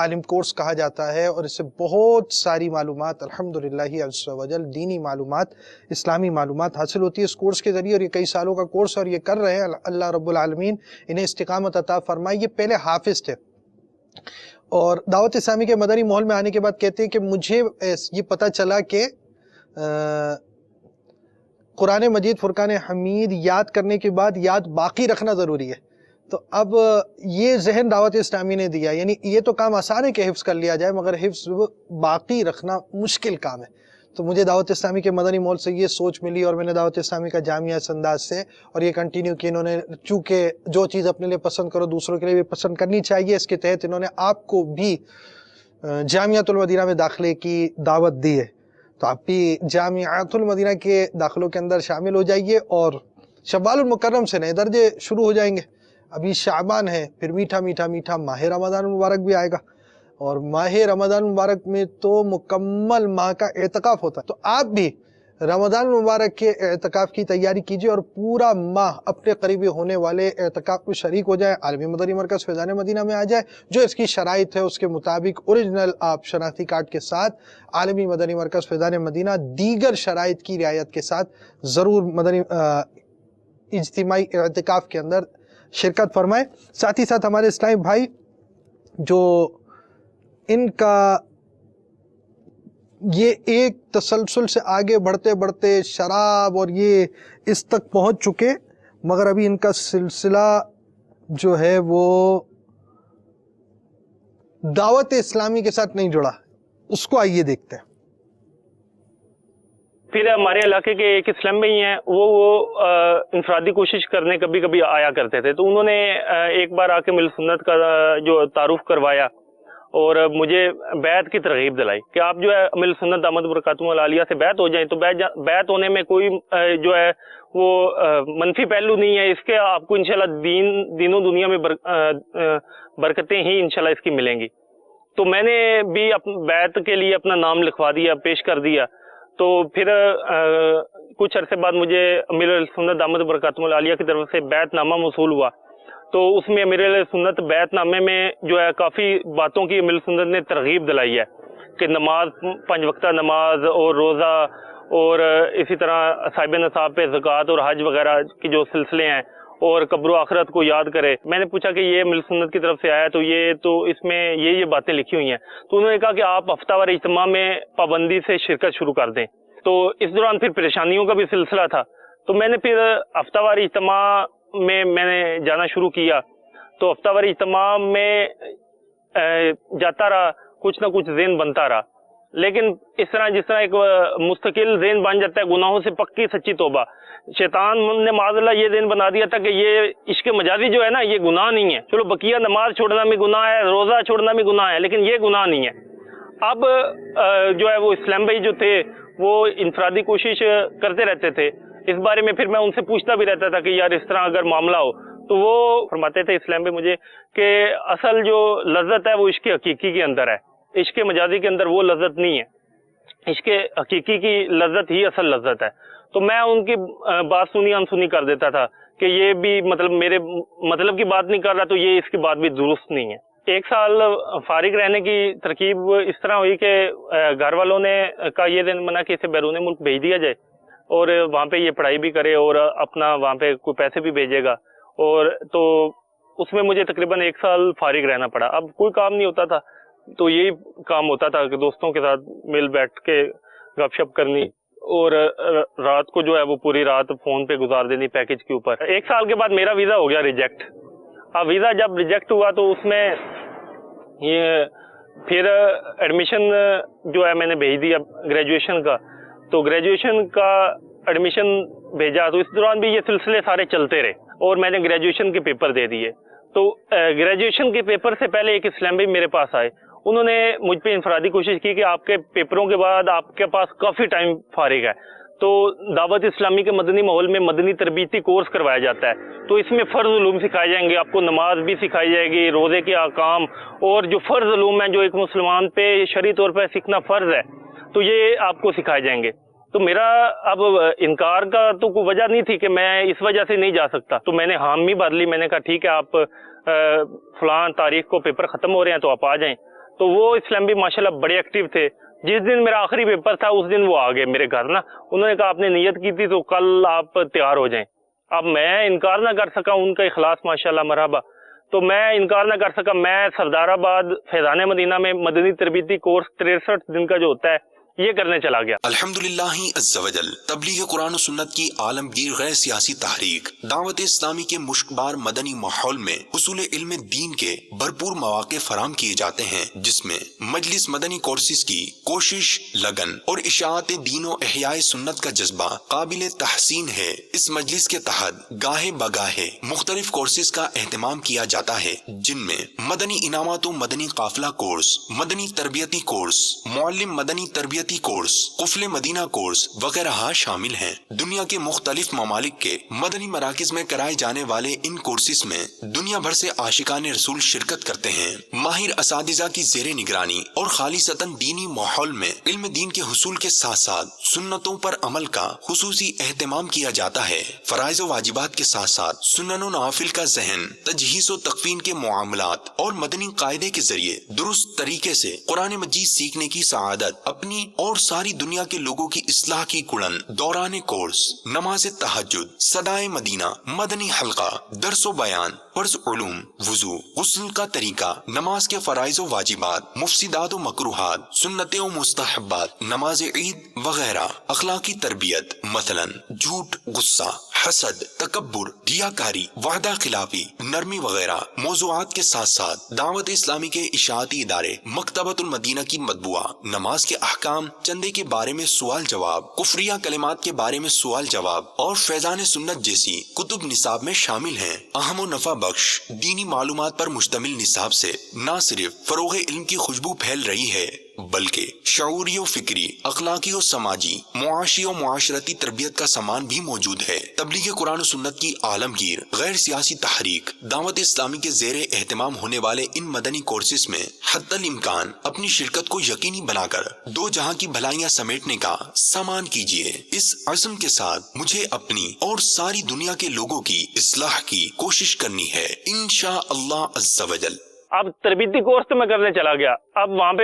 Alam course کہا جاتا ہے، اور اس سے بہت ساری معلومات الحمدللہ عز و جل دینی معلومات، اسلامی معلومات حاصل ہوتی ہے اس کورس کے ذریعے، اور یہ کئی سالوں کا کورس اور یہ کر رہے ہیں۔ اللہ رب العالمین انہیں استقامت عطا فرمائے۔ یہ پہلے حافظ تھے اور دعوت اسلامی کے مدنی ماحول میں آنے کے بعد کہتے ہیں کہ مجھے یہ پتہ چلا کہ قرآن مجید فرقان حمید یاد کرنے کے بعد یاد باقی رکھنا ضروری ہے۔ تو اب یہ ذہن دعوت اسلامی نے دیا، یعنی یہ تو کام آسان ہے کہ حفظ کر لیا جائے، مگر حفظ باقی رکھنا مشکل کام ہے۔ تو مجھے دعوت اسلامی کے مدنی ماحول سے یہ سوچ ملی، اور میں نے دعوت اسلامی کا جامعہ اس انداز سے اور یہ کنٹینیو کی۔ انہوں نے چونکہ جو چیز اپنے لیے پسند کرو دوسروں کے لیے بھی پسند کرنی چاہیے، اس کے تحت انہوں نے آپ کو بھی جامعۃ المدینہ میں داخلے کی دعوت دی ہے۔ تو آپ بھی جامعۃ المدینہ کے داخلوں کے اندر شامل ہو جائیے، اور شوال المکرم سے نئے درجے شروع ہو جائیں گے۔ ابھی شعبان ہے، پھر میٹھا میٹھا میٹھا ماہ رمضان المبارک بھی آئے گا، اور ماہ رمضان المبارک میں تو مکمل ماہ کا اعتکاف ہوتا ہے۔ تو آپ بھی رمضان المبارک کے اعتکاف کی تیاری کیجیے، اور پورا ماہ اپنے قریبی ہونے والے اعتکاف میں شریک ہو جائیں۔ عالمی مدنی مرکز فیضان مدینہ میں آ جائے، جو اس کی شرائط ہے اس کے مطابق اوریجنل آپ شناختی کارڈ کے ساتھ عالمی مدنی مرکز فیضان مدینہ دیگر شرائط کی رعایت کے ساتھ ضرور مدنی اجتماعی اعتکاف کے اندر شرکت فرمائے۔ ساتھ ہی ساتھ ہمارے اسلامی بھائی جو ان کا یہ ایک تسلسل سے آگے بڑھتے بڑھتے شراب اور یہ اس تک پہنچ چکے، مگر ابھی ان کا سلسلہ جو ہے وہ دعوت اسلامی کے ساتھ نہیں جڑا، اس کو آئیے دیکھتے ہیں۔ پھر ہمارے علاقے کے ایک اسلام بھائی ہیں، وہ انفرادی کوشش کرنے کبھی کبھی آیا کرتے تھے، تو انہوں نے ایک بار آ کے مل سنت کا جو تعارف کروایا اور مجھے بیعت کی ترغیب دلائی کہ آپ جو ہے مل سنت دامت برکاتہم العالیہ سے بیعت ہو جائیں۔ تو بیعت ہونے میں کوئی جو ہے وہ منفی پہلو نہیں ہے، اس کے آپ کو انشاءاللہ دین و دنیا میں برکتیں ہی انشاءاللہ اس کی ملیں گی۔ تو میں نے بھی بیعت کے لیے اپنا نام لکھوا دیا، پیش کر دیا۔ تو پھر کچھ عرصے بعد مجھے امیر سنت دامت برکاتہم العالیہ کی طرف سے بیعت نامہ موصول ہوا، تو اس میں امیر سنت بیعت نامے میں جو ہے کافی باتوں کی امیر سنت نے ترغیب دلائی ہے کہ نماز، 5 وقتہ نماز اور روزہ، اور اسی طرح صاحب نصاب پہ زکوٰۃ اور حج وغیرہ کے جو سلسلے ہیں، اور قبر و آخرت کو یاد کرے۔ میں نے پوچھا کہ یہ مل سنت کی طرف سے آیا تو اس میں یہ باتیں لکھی ہوئی ہیں۔ تو انہوں نے کہا کہ آپ ہفتہ وار اجتماع میں پابندی سے شرکت شروع کر دیں۔ تو اس دوران پھر پریشانیوں کا بھی سلسلہ تھا، تو میں نے پھر ہفتہ وار اجتماع میں نے جانا شروع کیا۔ تو ہفتہ وار اجتماع میں جاتا رہا، کچھ نہ کچھ ذہن بنتا رہا، لیکن جس طرح ایک مستقل ذہن بن جاتا ہے گناہوں سے پکی سچی توبہ، شیطان نے معاذ اللہ یہ ذہن بنا دیا تھا کہ یہ عشق مجازی جو ہے نا، یہ گناہ نہیں ہے۔ چلو بقیہ نماز چھوڑنا بھی گناہ ہے، روزہ چھوڑنا بھی گناہ ہے، لیکن یہ گناہ نہیں ہے۔ اب جو ہے وہ اسلام بھائی جو تھے وہ انفرادی کوشش کرتے رہتے تھے، اس بارے میں پھر میں ان سے پوچھتا بھی رہتا تھا کہ یار اس طرح اگر معاملہ ہو، تو وہ فرماتے تھے اسلام بھائی مجھے کہ اصل جو لذت ہے وہ عشق حقیقی کے اندر ہے، عشق مجازی کے اندر وہ لذت نہیں ہے، عشق حقیقی کی لذت ہی اصل لذت ہے۔ تو میں ان کی بات سنی انسنی کر دیتا تھا کہ یہ بھی مطلب میرے مطلب کی بات نہیں کر رہا، تو یہ اس کی بات بھی درست نہیں ہے۔ 1 سال فارغ رہنے کی ترکیب اس طرح ہوئی کہ گھر والوں نے کہا یہ دن منع کہ اسے بیرون ملک بھیج دیا جائے، اور وہاں پہ یہ پڑھائی بھی کرے اور اپنا وہاں پہ کوئی پیسے بھی بھیجے گا، اور تو اس میں مجھے تقریباً 1 سال فارغ رہنا پڑا۔ اب کوئی کام نہیں ہوتا تھا، تو یہی کام ہوتا تھا کہ دوستوں کے ساتھ مل بیٹھ کے گپ شپ کرنی، اور رات کو جو ہے وہ پوری رات فون پہ گزار دینی پیکج کے اوپر۔ 1 سال کے بعد میرا ویزا ہو گیا ریجیکٹ۔ اب ویزا جب ریجیکٹ ہوا تو اس میں یہ پھر ایڈمیشن جو ہے میں نے بھیج دیا گریجویشن کا، تو گریجویشن کا ایڈمیشن بھیجا، تو اس دوران بھی یہ سلسلے سارے چلتے رہے، اور میں نے گریجویشن کے پیپر دے دیے۔ تو گریجویشن کے پیپر سے پہلے ایک اسلام بھائی میرے پاس آئے، انہوں نے مجھ پہ انفرادی کوشش کی کہ آپ کے پیپروں کے بعد آپ کے پاس کافی ٹائم فارغ ہے، تو دعوت اسلامی کے مدنی ماحول میں مدنی تربیتی کورس کروایا جاتا ہے، تو اس میں فرض علوم سکھائے جائیں گے، آپ کو نماز بھی سکھائی جائے گی، روزے کے احکام، اور جو فرض علوم ہیں جو ایک مسلمان پہ شرعی طور پہ سیکھنا فرض ہے، تو یہ آپ کو سکھائے جائیں گے۔ تو میرا اب انکار کا تو کوئی وجہ نہیں تھی کہ میں اس وجہ سے نہیں جا سکتا، تو میں نے حامی بھر لی، میں نے کہا ٹھیک ہے آپ فلاں تاریخ کو پیپر ختم ہو رہے ہیں تو آپ آ جائیں۔ تو وہ اسلام بھی ماشاءاللہ بڑے ایکٹیو تھے. جس دن میرا آخری پیپر تھا اس دن وہ آ گئے میرے گھر نا. انہوں نے کہا آپ نے نیت کی تھی تو کل آپ تیار ہو جائیں. اب میں انکار نہ کر سکا, ان کا اخلاص ماشاءاللہ مرحبا, تو میں انکار نہ کر سکا. میں سردار آباد فیضان مدینہ میں مدنی تربیتی کورس 63 دن کا جو ہوتا ہے یہ کرنے چلا گیا. الحمدللہ عز و جل تبلیغ قرآن و سنت کی عالمگیر غیر سیاسی تحریک دعوت اسلامی کے مشکبار مدنی ماحول میں حصول علم دین کے بھرپور مواقع فراہم کیے جاتے ہیں, جس میں مجلس مدنی کورسز کی کوشش, لگن اور اشاعت دین و احیاء سنت کا جذبہ قابل تحسین ہے. اس مجلس کے تحت گاہے بگاہے مختلف کورسز کا اہتمام کیا جاتا ہے, جن میں مدنی انعامات و مدنی قافلہ کورس, مدنی تربیتی کورس, معلم مدنی تربیتی کورس, قفل مدینہ کورس وغیرہ شامل ہیں. دنیا کے مختلف ممالک کے مدنی مراکز میں کرائے جانے والے ان کورسز میں دنیا بھر سے عاشقان رسول شرکت کرتے ہیں. ماہر اساتذہ کی زیر نگرانی اور خالصتاً دینی ماحول میں علم دین کے حصول کے ساتھ ساتھ سنتوں پر عمل کا خصوصی اہتمام کیا جاتا ہے. فرائض و واجبات کے ساتھ ساتھ سنن و نوافل کا ذہن, تجہیز و تکفین کے معاملات اور مدنی قاعدے کے ذریعے درست طریقے سے قرآن مجید سیکھنے کی سعادت اپنی اور ساری دنیا کے لوگوں کی اصلاح کی کڑن دوران کورس, نماز تہجد, صدائے مدینہ, مدنی حلقہ, درس و بیان, فرض علوم, وضو, غسل کا طریقہ, نماز کے فرائض و واجبات, مفسدات و مکروہات, سنتیں و مستحبات, نماز عید وغیرہ, اخلاقی تربیت مثلا جھوٹ, غصہ, حسد, تکبر, ریاکاری, وعدہ خلافی, نرمی وغیرہ موضوعات کے ساتھ ساتھ دعوت اسلامی کے اشاعتی ادارے مکتبۃ المدینہ کی مطبوعہ, نماز کے احکام, چندے کے بارے میں سوال جواب, کفریہ کلمات کے بارے میں سوال جواب اور فیضان سنت جیسی کتب نصاب میں شامل ہیں. اہم و نفع بخش دینی معلومات پر مشتمل نصاب سے نہ صرف فروغ علم کی خوشبو پھیل رہی ہے بلکہ شعوری و فکری, اخلاقی و سماجی, معاشی و معاشرتی تربیت کا سامان بھی موجود ہے. تبلیغ قرآن و سنت کی عالمگیر غیر سیاسی تحریک دعوت اسلامی کے زیر اہتمام ہونے والے ان مدنی کورسز میں حتی الامکان اپنی شرکت کو یقینی بنا کر دو جہاں کی بھلائیاں سمیٹنے کا سامان کیجیے. اس عزم کے ساتھ مجھے اپنی اور ساری دنیا کے لوگوں کی اصلاح کی کوشش کرنی ہے انشاءاللہ عز و جل. اب تربیتی کورس تو میں کرنے چلا گیا. اب وہاں پہ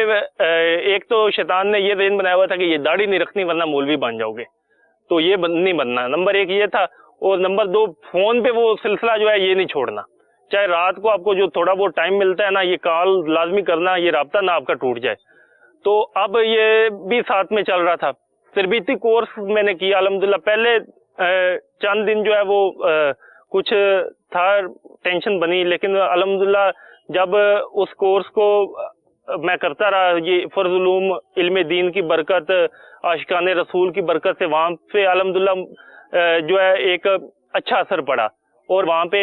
ایک تو شیطان نے یہ ذہن بنایا ہوا تھا کہ یہ داڑھی نہیں رکھنی ورنہ مولوی بن جاؤ گے, تو یہ نہیں بننا. نمبر ایک یہ تھا, اور نمبر دو فون پہ وہ سلسلہ جو ہے یہ نہیں چھوڑنا. چاہے رات کو آپ کو جو تھوڑا بہت ٹائم ملتا ہے نا, یہ کال لازمی کرنا, یہ رابطہ نہ آپ کا ٹوٹ جائے. تو اب یہ بھی ساتھ میں چل رہا تھا. تربیتی کورس میں نے کیا الحمدللہ. پہلے چند دن جو ہے وہ کچھ تھا, ٹینشن بنی, لیکن الحمدللہ جب اس کورس کو میں کرتا رہا, یہ فرض علوم, علم دین کی برکت, عاشقان رسول کی برکت سے وہاں پہ الحمدللہ جو ہے ایک اچھا اثر پڑا. اور وہاں پہ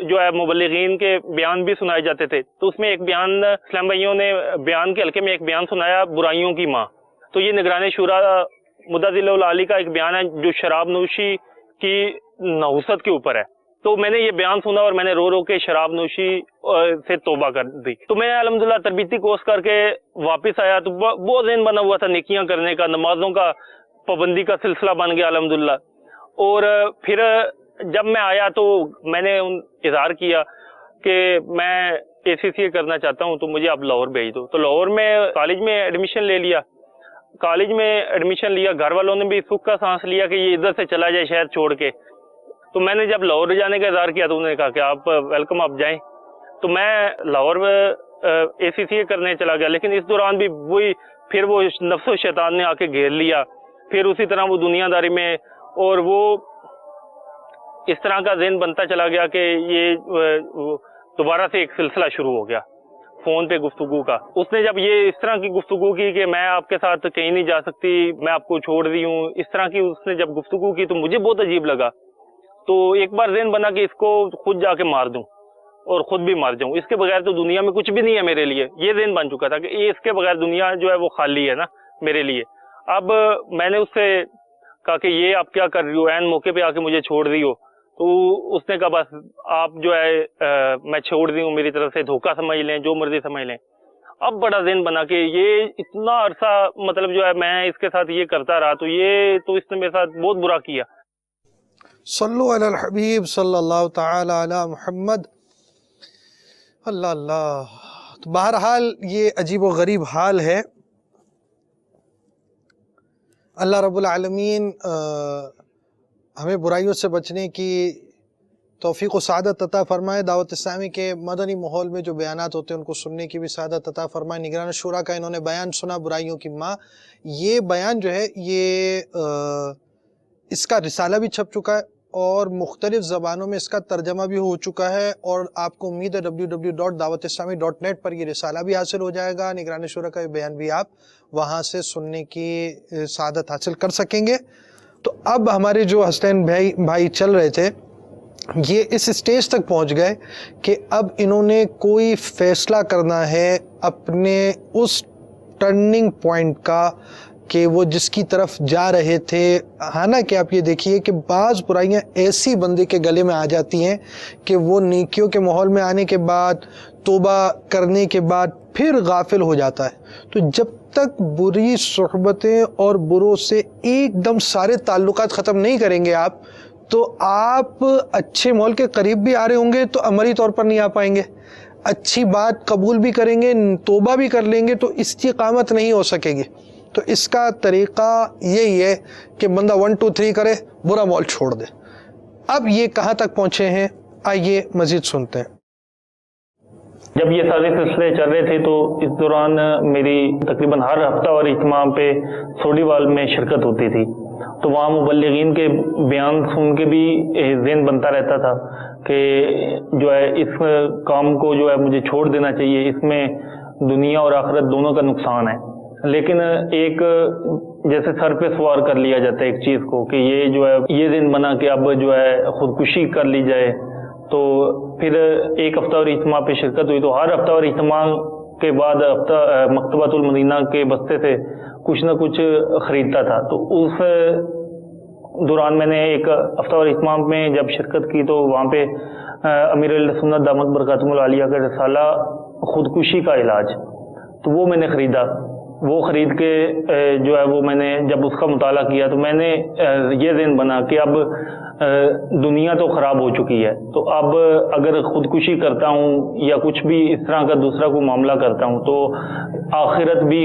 جو ہے مبلغین کے بیان بھی سنائے جاتے تھے. تو اس میں ایک بیان اسلام بھائیوں نے بیان کے حلقے میں ایک بیان سنایا, برائیوں کی ماں. تو یہ نگران شورا مدظل العالی کا ایک بیان ہے جو شراب نوشی کی نحوست کے اوپر ہے. تو میں نے یہ بیان سنا اور میں نے رو رو کے شراب نوشی سے توبہ کر دی. تو میں الحمدللہ تربیتی کورس کر کے واپس آیا تو بہت ذہن بنا ہوا تھا نیکیاں کرنے کا, نمازوں کا پابندی کا سلسلہ بن گیا الحمدللہ. اور پھر جب میں آیا تو میں نے اظہار کیا کہ میں ACCA کرنا چاہتا ہوں, تو مجھے آپ لاہور بھیج دو. تو لاہور میں کالج میں ایڈمیشن لے لیا. کالج میں ایڈمیشن لیا, گھر والوں نے بھی سکھ کا سانس لیا کہ یہ ادھر سے چلا جائے شہر چھوڑ کے. تو میں نے جب لاہور جانے کا اظہار کیا تو انہوں نے کہا کہ آپ ویلکم, آپ جائیں. تو میں لاہور ACCA کرنے چلا گیا. لیکن اس دوران بھی وہی پھر وہ نفس و شیطان نے آ کے گھیر لیا. پھر اسی طرح وہ دنیا داری میں, اور وہ اس طرح کا ذہن بنتا چلا گیا کہ یہ دوبارہ سے ایک سلسلہ شروع ہو گیا فون پہ گفتگو کا. اس نے جب یہ اس طرح کی گفتگو کی کہ میں آپ کے ساتھ کہیں نہیں جا سکتی, میں آپ کو چھوڑ دی ہوں, اس طرح کی اس نے جب گفتگو کی تو مجھے بہت عجیب لگا. تو ایک بار ذہن بنا کہ اس کو خود جا کے مار دوں اور خود بھی مار جاؤں. اس کے بغیر تو دنیا میں کچھ بھی نہیں ہے میرے لیے. یہ ذہن بن چکا تھا کہ اس کے بغیر دنیا جو ہے وہ خالی ہے نا میرے لیے. اب میں نے اس سے کہا کہ یہ آپ کیا کر رہی ہو, عین موقع پہ آ کے مجھے چھوڑ رہی ہو. تو اس نے کہا بس آپ جو ہے میں چھوڑ دی ہوں, میری طرف سے دھوکہ سمجھ لیں, جو مرضی سمجھ لیں. اب بڑا ذہن بنا کہ یہ اتنا عرصہ مطلب جو ہے میں اس کے ساتھ یہ کرتا رہا, تو یہ تو اس نے میرے ساتھ بہت برا کیا. صلو علی الحبیب صلی اللہ تعالی علی محمد. اللہ اللہ. تو بہرحال یہ عجیب و غریب حال ہے. اللہ رب العالمین ہمیں برائیوں سے بچنے کی توفیق و سعادت عطا فرمائے. دعوت اسلامی کے مدنی ماحول میں جو بیانات ہوتے ہیں ان کو سننے کی بھی سعادت عطا فرمائے. نگران شورا کا انہوں نے بیان سنا برائیوں کی ماں. یہ بیان جو ہے یہ اس کا رسالہ بھی چھپ چکا ہے اور مختلف زبانوں میں اس کا ترجمہ بھی ہو چکا ہے, اور آپ کو امید ہے www.dawatislami.net پر یہ رسالہ بھی حاصل ہو جائے گا. نگران شورا کا یہ بیان بھی آپ وہاں سے سننے کی سعادت حاصل کر سکیں گے. تو اب ہمارے جو حسین بھائی چل رہے تھے یہ اس اسٹیج تک پہنچ گئے کہ اب انہوں نے کوئی فیصلہ کرنا ہے اپنے اس ٹرننگ پوائنٹ کا کہ وہ جس کی طرف جا رہے تھے. حالانکہ آپ یہ دیکھیے کہ بعض برائیاں ایسی بندے کے گلے میں آ جاتی ہیں کہ وہ نیکیوں کے ماحول میں آنے کے بعد توبہ کرنے کے بعد پھر غافل ہو جاتا ہے. تو جب تک بری صحبتیں اور بروں سے ایک دم سارے تعلقات ختم نہیں کریں گے آپ, تو آپ اچھے ماحول کے قریب بھی آ رہے ہوں گے تو عملی طور پر نہیں آ پائیں گے. اچھی بات قبول بھی کریں گے, توبہ بھی کر لیں گے, تو استقامت نہیں ہو سکے گی. تو اس کا طریقہ یہی ہے کہ بندہ 1 2 3 کرے, برا ماحول چھوڑ دے. اب یہ کہاں تک پہنچے ہیں, آئیے مزید سنتے ہیں. جب یہ سارے سلسلے چل رہے تھے تو اس دوران میری تقریباً ہر ہفتہ اور اجتماع پہ سوڈیوال میں شرکت ہوتی تھی. تو وہاں مبلغین کے بیان سن کے بھی ذہن بنتا رہتا تھا کہ جو ہے اس کام کو جو ہے مجھے چھوڑ دینا چاہیے, اس میں دنیا اور آخرت دونوں کا نقصان ہے. لیکن ایک جیسے سر پہ سوار کر لیا جاتا ہے ایک چیز کو کہ یہ جو ہے یہ دن بنا کہ اب جو ہے خودکشی کر لی جائے. تو پھر ایک ہفتہ اور اجتماع پہ شرکت ہوئی, تو ہر ہفتہ اور اجتماع کے بعد مکتبۃ المدینہ کے بستے سے کچھ نہ کچھ خریدتا تھا. تو اس دوران میں نے ایک ہفتہ اور اجتماع میں جب شرکت کی تو وہاں پہ امیر سنت دامت برکاتہم العالیہ کا رسالہ خودکشی کا علاج, تو وہ میں نے خریدا. وہ خرید کے جو ہے وہ میں نے جب اس کا مطالعہ کیا تو میں نے یہ ذہن بنا کہ اب دنیا تو خراب ہو چکی ہے, تو اب اگر خودکشی کرتا ہوں یا کچھ بھی اس طرح کا دوسرا کوئی معاملہ کرتا ہوں تو آخرت بھی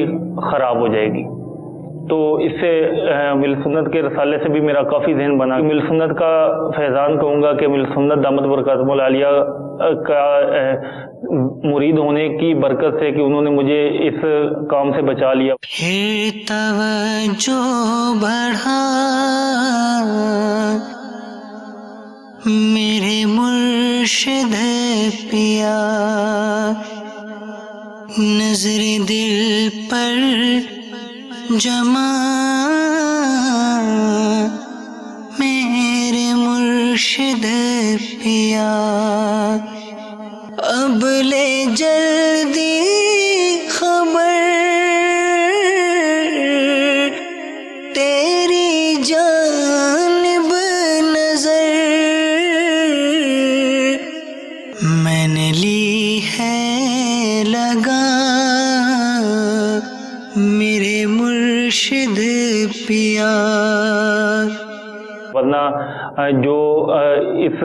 خراب ہو جائے گی. تو اس سے مل سنت کے رسالے سے بھی میرا کافی ذہن بنا. مل سنت کا فیضان کہوں گا کہ مل سنت دامت برکاتہم العالیہ کا مرید ہونے کی برکت سے کہ انہوں نے مجھے اس کام سے بچا لیا. پھر توجہ بڑھا میرے مرشد پیا, نظر دل پر جما میرے مرشد پیا, اب لے جلدی خبر تیری جانب نظر, میں نے لی ہے لگا میرے مرشد پیا. ورنہ جو اس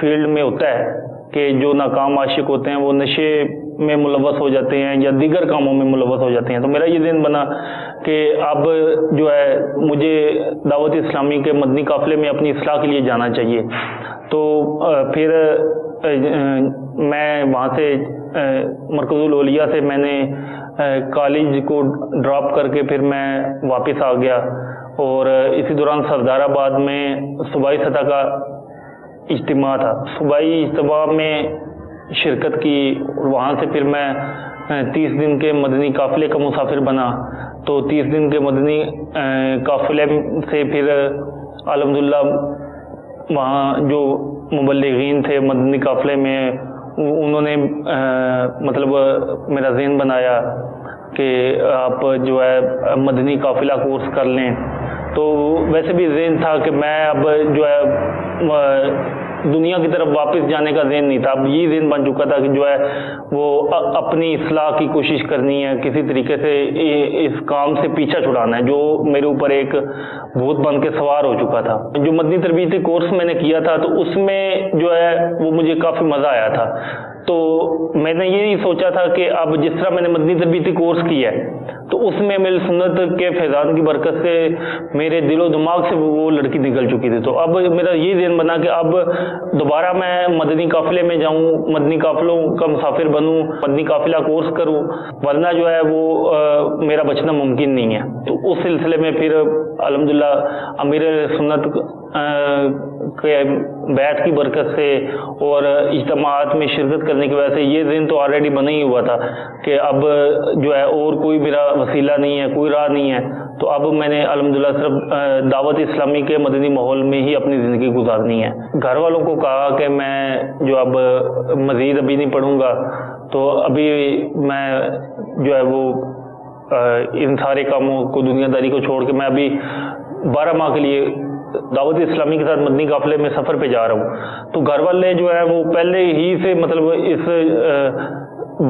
فیلڈ میں ہوتا ہے کہ جو ناکام عاشق ہوتے ہیں وہ نشے میں ملوث ہو جاتے ہیں یا دیگر کاموں میں ملوث ہو جاتے ہیں, تو میرا یہ ذہن بنا کہ اب جو ہے مجھے دعوت اسلامی کے مدنی قافلے میں اپنی اصلاح کے لیے جانا چاہیے. تو پھر میں وہاں سے مرکز الاولیاء سے میں نے کالج کو ڈراپ کر کے پھر میں واپس آ گیا, اور اسی دوران سردار آباد میں صوبائی سطح کا اجتماع تھا. صوبائی اجتماع میں شرکت کی, اور وہاں سے پھر میں 30 دن کے مدنی قافلے کا مسافر بنا. تو 30 دن کے مدنی قافلے سے پھر الحمدللہ وہاں جو مبلغین تھے مدنی قافلے میں انہوں نے مطلب میرا ذہن بنایا کہ آپ جو ہے مدنی قافلہ کورس کر لیں. تو ویسے بھی ذہن تھا کہ میں اب جو ہے دنیا کی طرف واپس جانے کا ذہن نہیں تھا, اب یہ ذہن بن چکا تھا کہ جو ہے وہ اپنی اصلاح کی کوشش کرنی ہے, کسی طریقے سے اس کام سے پیچھا چھڑانا ہے جو میرے اوپر ایک بھوت بن کے سوار ہو چکا تھا. جو مدنی تربیتی کورس میں نے کیا تھا تو اس میں جو ہے وہ مجھے کافی مزہ آیا تھا. تو میں نے یہی سوچا تھا کہ اب جس طرح میں نے مدنی تربیتی کورس کیا ہے تو اس میں میری سنت کے فیضان کی برکت سے میرے دل و دماغ سے وہ لڑکی نکل چکی تھی. تو اب میرا یہ ذہن بنا کہ اب دوبارہ میں مدنی قافلے میں جاؤں, مدنی قافلوں کا مسافر بنوں, مدنی قافلہ کورس کروں, ورنہ جو ہے وہ میرا بچنا ممکن نہیں ہے. تو اس سلسلے میں پھر الحمدللہ امیر سنت کے بیعت کی برکت سے اور اجتماعات میں شرکت کرنے کی وجہ سے یہ ذہن تو آلریڈی بنا ہی ہوا تھا کہ اب جو ہے اور کوئی میرا وسیلہ نہیں ہے, کوئی راہ نہیں ہے. تو اب میں نے الحمدللہ صرف دعوت اسلامی کے مدنی ماحول میں ہی اپنی زندگی گزارنی ہے. گھر والوں کو کہا کہ میں جو اب مزید ابھی نہیں پڑھوں گا, تو ابھی میں جو ہے وہ ان سارے کاموں کو, دنیا داری کو چھوڑ کے میں ابھی 12 ماہ کے لیے دعوت اسلامی کے ساتھ مدنی قافلے میں سفر پہ جا رہا ہوں. تو گھر والے جو ہے وہ پہلے ہی سے مطلب اس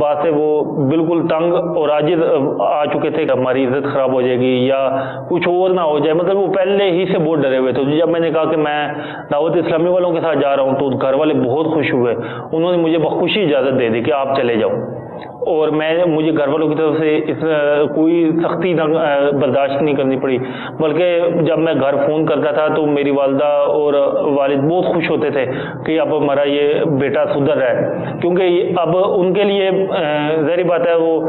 بات سے وہ بالکل تنگ اور عاجز آ چکے تھے کہ ہماری عزت خراب ہو جائے گی یا کچھ اور نہ ہو جائے, مطلب وہ پہلے ہی سے بہت ڈرے ہوئے تھے. جب میں نے کہا کہ میں دعوت اسلامی والوں کے ساتھ جا رہا ہوں تو گھر والے بہت خوش ہوئے. انہوں نے مجھے بخوشی اجازت دے دی کہ آپ چلے جاؤ, اور مجھے گھر والوں کی طرف سے کوئی سختی برداشت نہیں کرنی پڑی, بلکہ جب میں گھر فون کرتا تھا تو میری والدہ اور والد بہت خوش ہوتے تھے کہ اب ہمارا یہ بیٹا سدھر رہا ہے, کیونکہ اب ان کے لیے ظاہری بات ہے وہ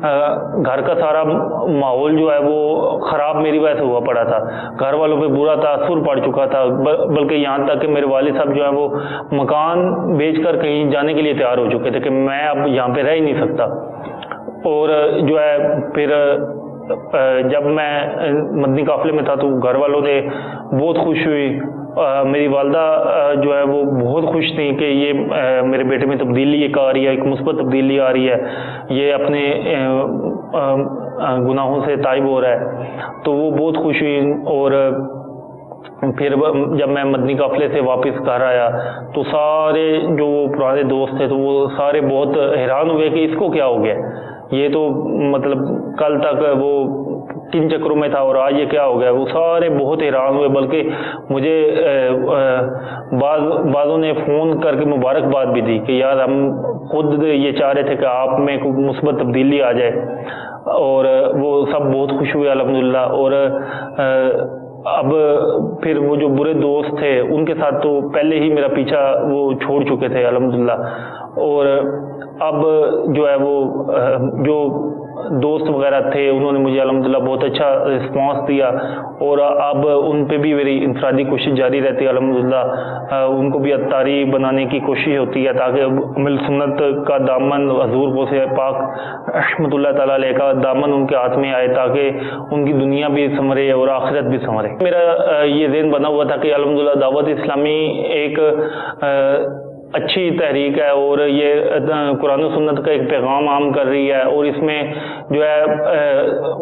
گھر کا سارا ماحول جو ہے وہ خراب میری وجہ سے ہوا پڑا تھا. گھر والوں پہ برا تاثر پڑ چکا تھا, بلکہ یہاں تک کہ میرے والد صاحب جو ہے وہ مکان بیچ کر کہیں جانے کے لیے تیار ہو چکے تھے کہ میں اب یہاں پہ رہ ہی نہیں سکتا. اور جو ہے پھر جب میں مدنی قافلے میں تھا تو گھر والوں نے بہت خوش ہوئی. میری والدہ جو ہے وہ بہت خوش تھیں کہ یہ میرے بیٹے میں تبدیلی ایک آ رہی ہے, ایک مثبت تبدیلی آ رہی ہے, یہ اپنے گناہوں سے تائب ہو رہا ہے. تو وہ بہت خوش ہوئی. اور پھر جب میں مدنی قافلے سے واپس گھر آیا تو سارے جو پرانے دوست تھے تو وہ سارے بہت حیران ہوئے کہ اس کو کیا ہو گیا, یہ تو مطلب کل تک وہ کن چکروں میں تھا اور آج یہ کیا ہو گیا. وہ سارے بہت حیران ہوئے, بلکہ مجھے بعضوں نے فون کر کے مبارکباد بھی دی کہ یار ہم خود یہ چاہ رہے تھے کہ آپ میں کوئی مثبت تبدیلی آ جائے. اور وہ سب بہت خوش ہوئے الحمدللہ. اور اب پھر وہ جو برے دوست تھے ان کے ساتھ تو پہلے ہی میرا پیچھا وہ چھوڑ چکے تھے الحمدللہ. اور اب جو ہے وہ جو دوست وغیرہ تھے انہوں نے مجھے الحمدللہ بہت اچھا رسپانس دیا, اور اب ان پہ بھی میری انفرادی کوشش جاری رہتی ہے الحمدللہ. ان کو بھی اتاری بنانے کی کوشش ہوتی ہے تاکہ مل سنت کا دامن حضور غوث پاک رحمۃ اللہ تعالیٰ علیہ کا دامن ان کے ہاتھ میں آئے تاکہ ان کی دنیا بھی سنورے اور آخرت بھی سنورے. میرا یہ ذہن بنا ہوا تھا کہ الحمدللہ دعوت اسلامی ایک اچھی تحریک ہے اور یہ قرآن و سنت کا ایک پیغام عام کر رہی ہے, اور اس میں جو ہے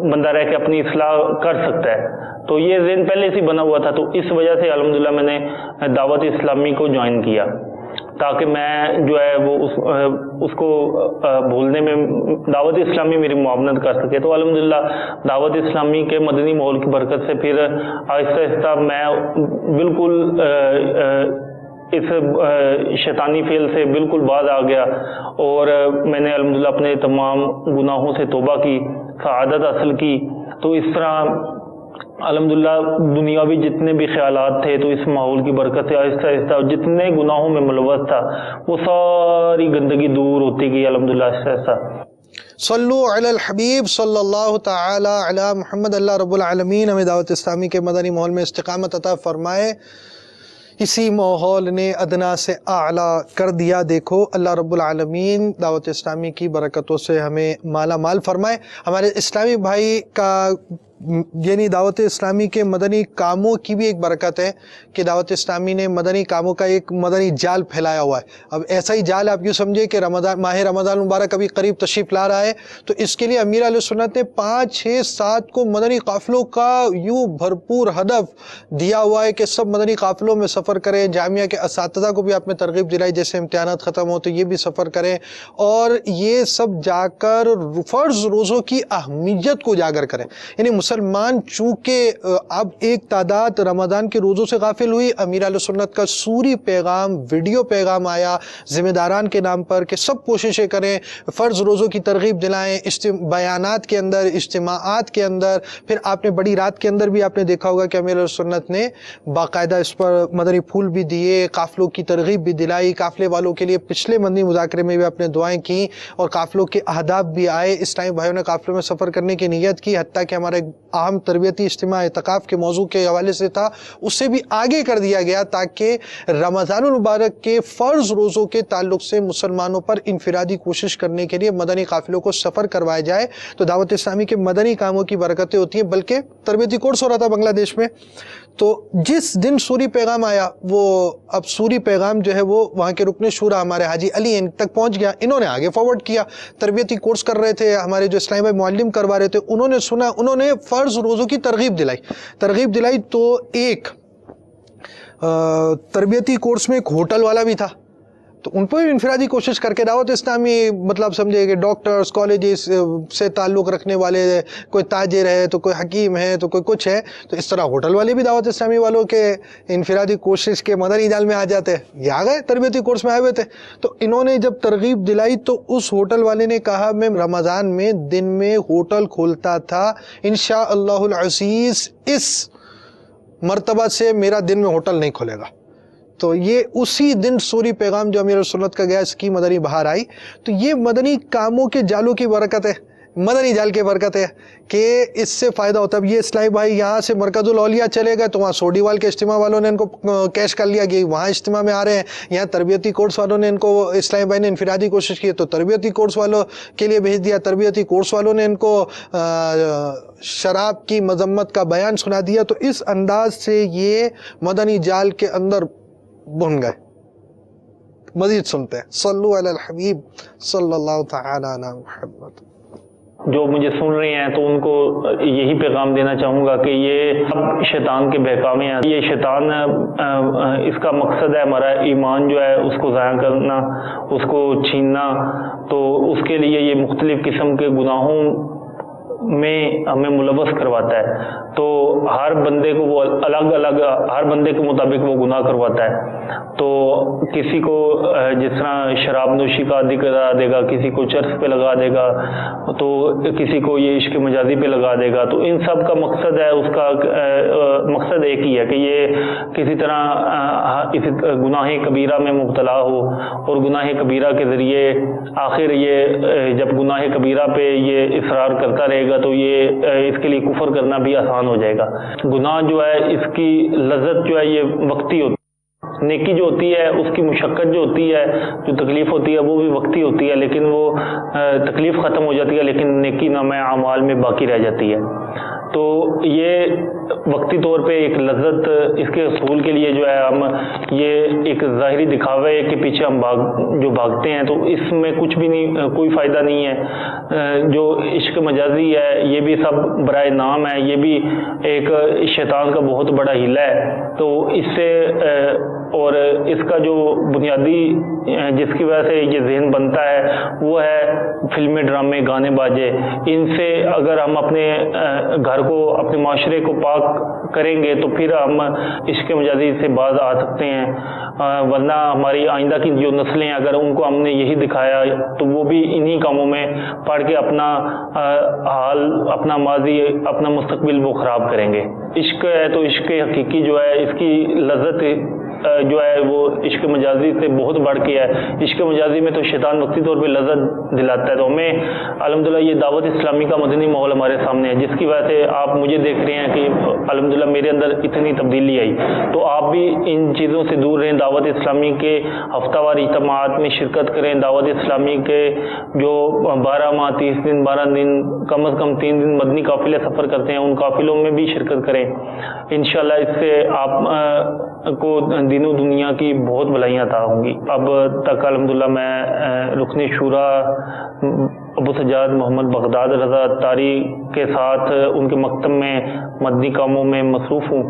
بندہ رہ کے اپنی اصلاح کر سکتا ہے. تو یہ ذہن پہلے سے بنا ہوا تھا, تو اس وجہ سے الحمدللہ میں نے دعوت اسلامی کو جوائن کیا تاکہ میں جو ہے وہ اس کو بھولنے میں دعوت اسلامی میری معاونت کر سکے. تو الحمدللہ دعوت اسلامی کے مدنی ماحول کی برکت سے پھر آہستہ آہستہ میں بالکل اس شیطانی فعل سے بالکل باز آ گیا, اور میں نے الحمدللہ اپنے تمام گناہوں سے توبہ کی, سعادت حاصل کی. تو اس طرح الحمدللہ دنیاوی جتنے بھی خیالات تھے تو اس ماحول کی برکت سے آہستہ آہستہ جتنے گناہوں میں ملوث تھا وہ ساری گندگی دور ہوتی گئی الحمدللہ آہستہ آہستہ. صلو علی الحبیب صلی اللہ تعالی علی محمد. اللہ رب العالمین ہمیں دعوت اسلامی کے مدنی ماحول میں استقامت عطا فرمائے. اسی ماحول نے ادنا سے اعلیٰ کر دیا. دیکھو اللہ رب العالمین دعوت اسلامی کی برکتوں سے ہمیں مالا مال فرمائے. ہمارے اسلامی بھائی کا یعنی دعوت اسلامی کے مدنی کاموں کی بھی ایک برکت ہے کہ دعوت اسلامی نے مدنی کاموں کا ایک مدنی جال پھیلایا ہوا ہے. اب ایسا ہی جال آپ یوں سمجھے کہ ماہ رمضان مبارک ابھی قریب تشریف لا رہا ہے, تو اس کے لیے امیر اہل سنت نے 5, 6, 7 کو مدنی قافلوں کا یوں بھرپور ہدف دیا ہوا ہے کہ سب مدنی قافلوں میں سفر کریں. جامعہ کے اساتذہ کو بھی آپ نے ترغیب دلائی, جیسے امتحانات ختم ہو تو یہ بھی سفر کریں, اور یہ سب جا کر فرض روزوں کی اہمیت کو اجاگر کریں. یعنی مسلمان چونکہ اب ایک تعداد رمضان کے روزوں سے غافل ہوئی، امیر اہل سنت کا سوری پیغام، ویڈیو پیغام آیا ذمہ داران کے نام پر کہ سب کوششیں کریں، فرض روزوں کی ترغیب دلائیں، بیانات کے اندر، اجتماعات کے اندر. پھر آپ نے بڑی رات کے اندر بھی آپ نے دیکھا ہوگا کہ امیر اہل سنت نے باقاعدہ اس پر مدنی پھول بھی دیے، قافلوں کی ترغیب بھی دلائی، قافلے والوں کے لیے پچھلے مدنی مذاکرے میں بھی آپ نے دعائیں کی اور قافلوں کے اہداف بھی آئے. اس ٹائم بھائیوں نے قافلوں میں سفر کرنے کی نیت کی، حتیٰ کہ ہمارے اہم تربیتی اجتماع اعتکاف کے موضوع کے حوالے سے تھا، اس سے بھی آگے کر دیا گیا تاکہ رمضان المبارک کے فرض روزوں کے تعلق سے مسلمانوں پر انفرادی کوشش کرنے کے لیے مدنی قافلوں کو سفر کروایا جائے. تو دعوت اسلامی کے مدنی کاموں کی برکتیں ہوتی ہیں. بلکہ تربیتی کورس ہو رہا تھا بنگلہ دیش میں، تو جس دن سوری پیغام آیا، وہ اب سوری پیغام جو ہے وہ وہاں کے رکن شورا ہمارے حاجی علی ان تک پہنچ گیا. انہوں نے آگے فارورڈ کیا، تربیتی کورس کر رہے تھے ہمارے جو اسلامی بھائی معلم کروا رہے تھے، انہوں نے سنا، انہوں نے فرض روزوں کی ترغیب دلائی. تو ایک تربیتی کورس میں ایک ہوٹل والا بھی تھا، تو ان پہ بھی انفرادی کوشش کر کے دعوت اسلامی مطلب سمجھے کہ ڈاکٹرز، کالجز سے تعلق رکھنے والے، کوئی تاجر ہے تو کوئی حکیم ہے تو کوئی کچھ ہے، تو اس طرح ہوٹل والے بھی دعوت اسلامی والوں کے انفرادی کوشش کے مدنی جال میں آ جاتے ہیں. یہ آ گئے تربیتی کورس میں آئے ہوئے تھے. تو انہوں نے جب ترغیب دلائی تو اس ہوٹل والے نے کہا میں رمضان میں دن میں ہوٹل کھولتا تھا، انشاءاللہ العزیز اس مرتبہ سے میرا دن میں ہوٹل نہیں کھلے گا. تو یہ اسی دن سوری پیغام جو امیر سنت کا گیا، اس کی مدنی بہار آئی. تو یہ مدنی کاموں کے جالوں کی برکت ہے، مدنی جال کی برکت ہے کہ اس سے فائدہ ہوتا ہے. اب یہ اسلامی بھائی یہاں سے مرکز الاولیاء چلے گئے تو وہاں سوڈی وال کے اجتماع والوں نے ان کو کیش کر لیا کہ وہاں اجتماع میں آ رہے ہیں. یہاں تربیتی کورس والوں نے ان کو، اسلامی بھائی نے انفرادی کوشش کی تو تربیتی کورس والوں کے لیے بھیج دیا، تربیتی کورس والوں نے ان کو شراب کی مذمت کا بیان سنا دیا. تو اس انداز سے یہ مدنی جال کے اندر بن گئے. مزید سنتے ہیں. صلو علی الحبیب صلی اللہ تعالی علی محمد. جو مجھے سن رہے ہیں تو ان کو یہی پیغام دینا چاہوں گا کہ یہ سب شیطان کے بہکاوے ہیں. یہ شیطان اس کا مقصد ہے ہمارا ایمان جو ہے اس کو ضائع کرنا، اس کو چھیننا. تو اس کے لیے یہ مختلف قسم کے گناہوں میں ہمیں ملوث کرواتا ہے. تو ہر بندے کو وہ الگ الگ، ہر بندے کے مطابق وہ گناہ کرواتا ہے. تو کسی کو جس طرح شراب نوشی کا عادی کرا دے گا، کسی کو چرس پہ لگا دے گا، تو کسی کو یہ عشق مجازی پہ لگا دے گا. تو ان سب کا مقصد ہے، اس کا مقصد ایک ہی ہے کہ یہ کسی طرح اس گناہ کبیرہ میں مبتلا ہو، اور گناہ کبیرہ کے ذریعے آخر یہ جب گناہ کبیرہ پہ یہ اصرار کرتا رہے گا تو یہ اس کے لیے کفر کرنا بھی آسان ہو جائے گا. گناہ جو ہے اس کی لذت جو ہے یہ وقتی ہوتی ہے، نیکی جو ہوتی ہے اس کی مشقت جو ہوتی ہے، جو تکلیف ہوتی ہے وہ بھی وقتی ہوتی ہے، لیکن وہ تکلیف ختم ہو جاتی ہے، لیکن نیکی نامہ اعمال میں باقی رہ جاتی ہے. تو یہ وقتی طور پہ ایک لذت، اس کے حصول کے لیے جو ہے ہم یہ ایک ظاہری دکھاوے کے پیچھے ہم بھاگتے ہیں، تو اس میں کچھ بھی نہیں، کوئی فائدہ نہیں ہے. جو عشق مجازی ہے یہ بھی سب برائے نام ہے، یہ بھی ایک شیطان کا بہت بڑا ہیلہ ہے. تو اس سے اور اس کا جو بنیادی جس کی وجہ سے یہ ذہن بنتا ہے وہ ہے فلمیں، ڈرامے، گانے باجے. ان سے اگر ہم اپنے گھر کو، اپنے معاشرے کو پاک کریں گے تو پھر ہم عشق مجازی سے باز آ سکتے ہیں. ورنہ ہماری آئندہ کی جو نسلیں اگر ان کو ہم نے یہی دکھایا تو وہ بھی انہی کاموں میں پڑھ کے اپنا حال، اپنا ماضی، اپنا مستقبل وہ خراب کریں گے. عشق ہے تو عشق حقیقی جو ہے اس کی لذت جو ہے وہ عشق مجازی سے بہت بڑھ کے ہے. عشق مجازی میں تو شیطان وقتی طور پہ لذت دلاتا ہے. تو ہمیں الحمدللہ یہ دعوت اسلامی کا مدنی ماحول ہمارے سامنے ہے، جس کی وجہ سے آپ مجھے دیکھ رہے ہیں کہ الحمدللہ میرے اندر اتنی تبدیلی آئی. تو آپ بھی ان چیزوں سے دور رہیں، دعوت اسلامی کے ہفتہ وار اجتماعات میں شرکت کریں. دعوت اسلامی کے جو 12 ماہ 30 دن 12 دن کم از کم 3 دن مدنی قافلے سفر کرتے ہیں، ان قافلوں میں بھی شرکت کریں. انشاءاللہ اس سے آپ کو دین و دنیا کی بہت بھلائیاں عطا ہوں گی. اب تک الحمدللہ میں رکن شورا ابو سجاد محمد بغداد رضا اتاری کے ساتھ ان کے مکتب میں مدنی کاموں میں مصروف ہوں.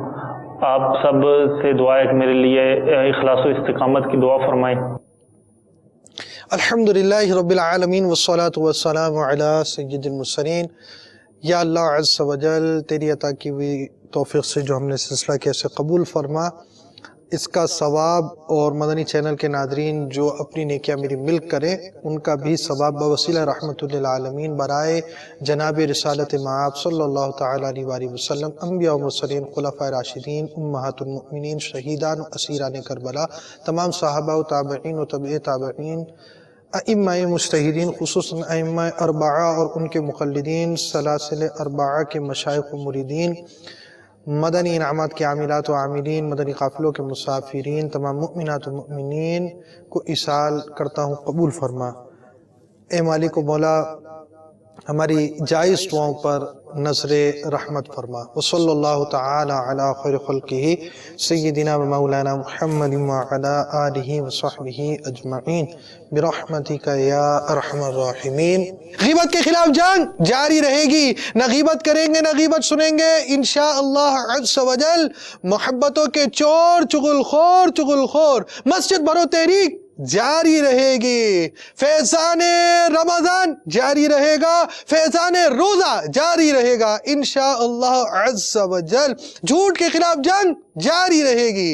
آپ سب سے دعا ہے کہ میرے لیے اخلاص و استقامت کی دعا فرمائیں. الحمدللہ رب العالمین والصلاة والسلام علی سید المرسلین. یا اللہ عز و جل تیری عطا کی ہوئی توفیق سے جو ہم نے سلسلہ کیسے قبول فرما، اس کا ثواب اور مدنی چینل کے ناظرین جو اپنی نیکیاں میری ملک کریں ان کا بھی ثواب بوسیلہ رحمت للعالمین برائے جناب رسالت مآب صلی اللہ تعالیٰ علیہ وآلہ وسلم، انبیاء و مرسلین، خلفاء راشدین، امہات المؤمنین، شہیدان و اسیران کربلا، تمام صحابہ و تابعین و تبع تابعین، ائمہ مجتہدین خصوصاً ائمہ اربعہ اور ان کے مقلدین، سلاسل اربعہ کے مشائخ و مریدین، مدنی انعامات کے عاملات و عاملین، مدنی قافلوں کے مسافرین، تمام مؤمنات و مؤمنین کو ایصال کرتا ہوں قبول فرما۔ اے مالک و مولا ہماری جائز دعاؤں پر نظر رحمت فرما۔ وصلی اللہ تعالی علی خیر خلقہ سیدنا و مولانا محمد وعلی آلہ وصحبہ اجمعین برحمتک یا ارحم الراحمین۔ غیبت کے خلاف جنگ جاری رہے گی، نہ غیبت کریں گے نہ غیبت سنیں گے انشاءاللہ عز و جل۔ محبتوں کے چور چغل خور مسجد بھرو تحریک جاری رہے گی، فیضان رمضان جاری رہے گا، فیضان روزہ جاری رہے گا انشاءاللہ عز و جل۔ جھوٹ کے خلاف جنگ جاری رہے گی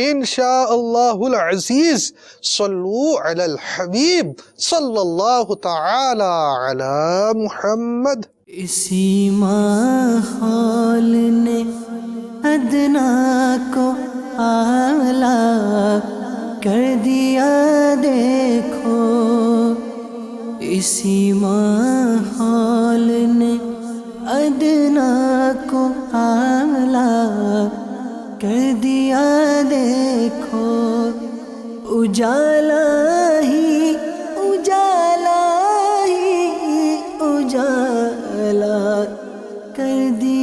انشاءاللہ العزیز۔ صلو علی الحبیب صلی اللہ تعالی علی محمد۔ اسی ماحول نے ادنا کو اعلیٰ کر دیا دیکھو، اسی ماحول نے ادنا کو اعلیٰ کر دیا دیکھو، اجالا ہی اجالا کر دیا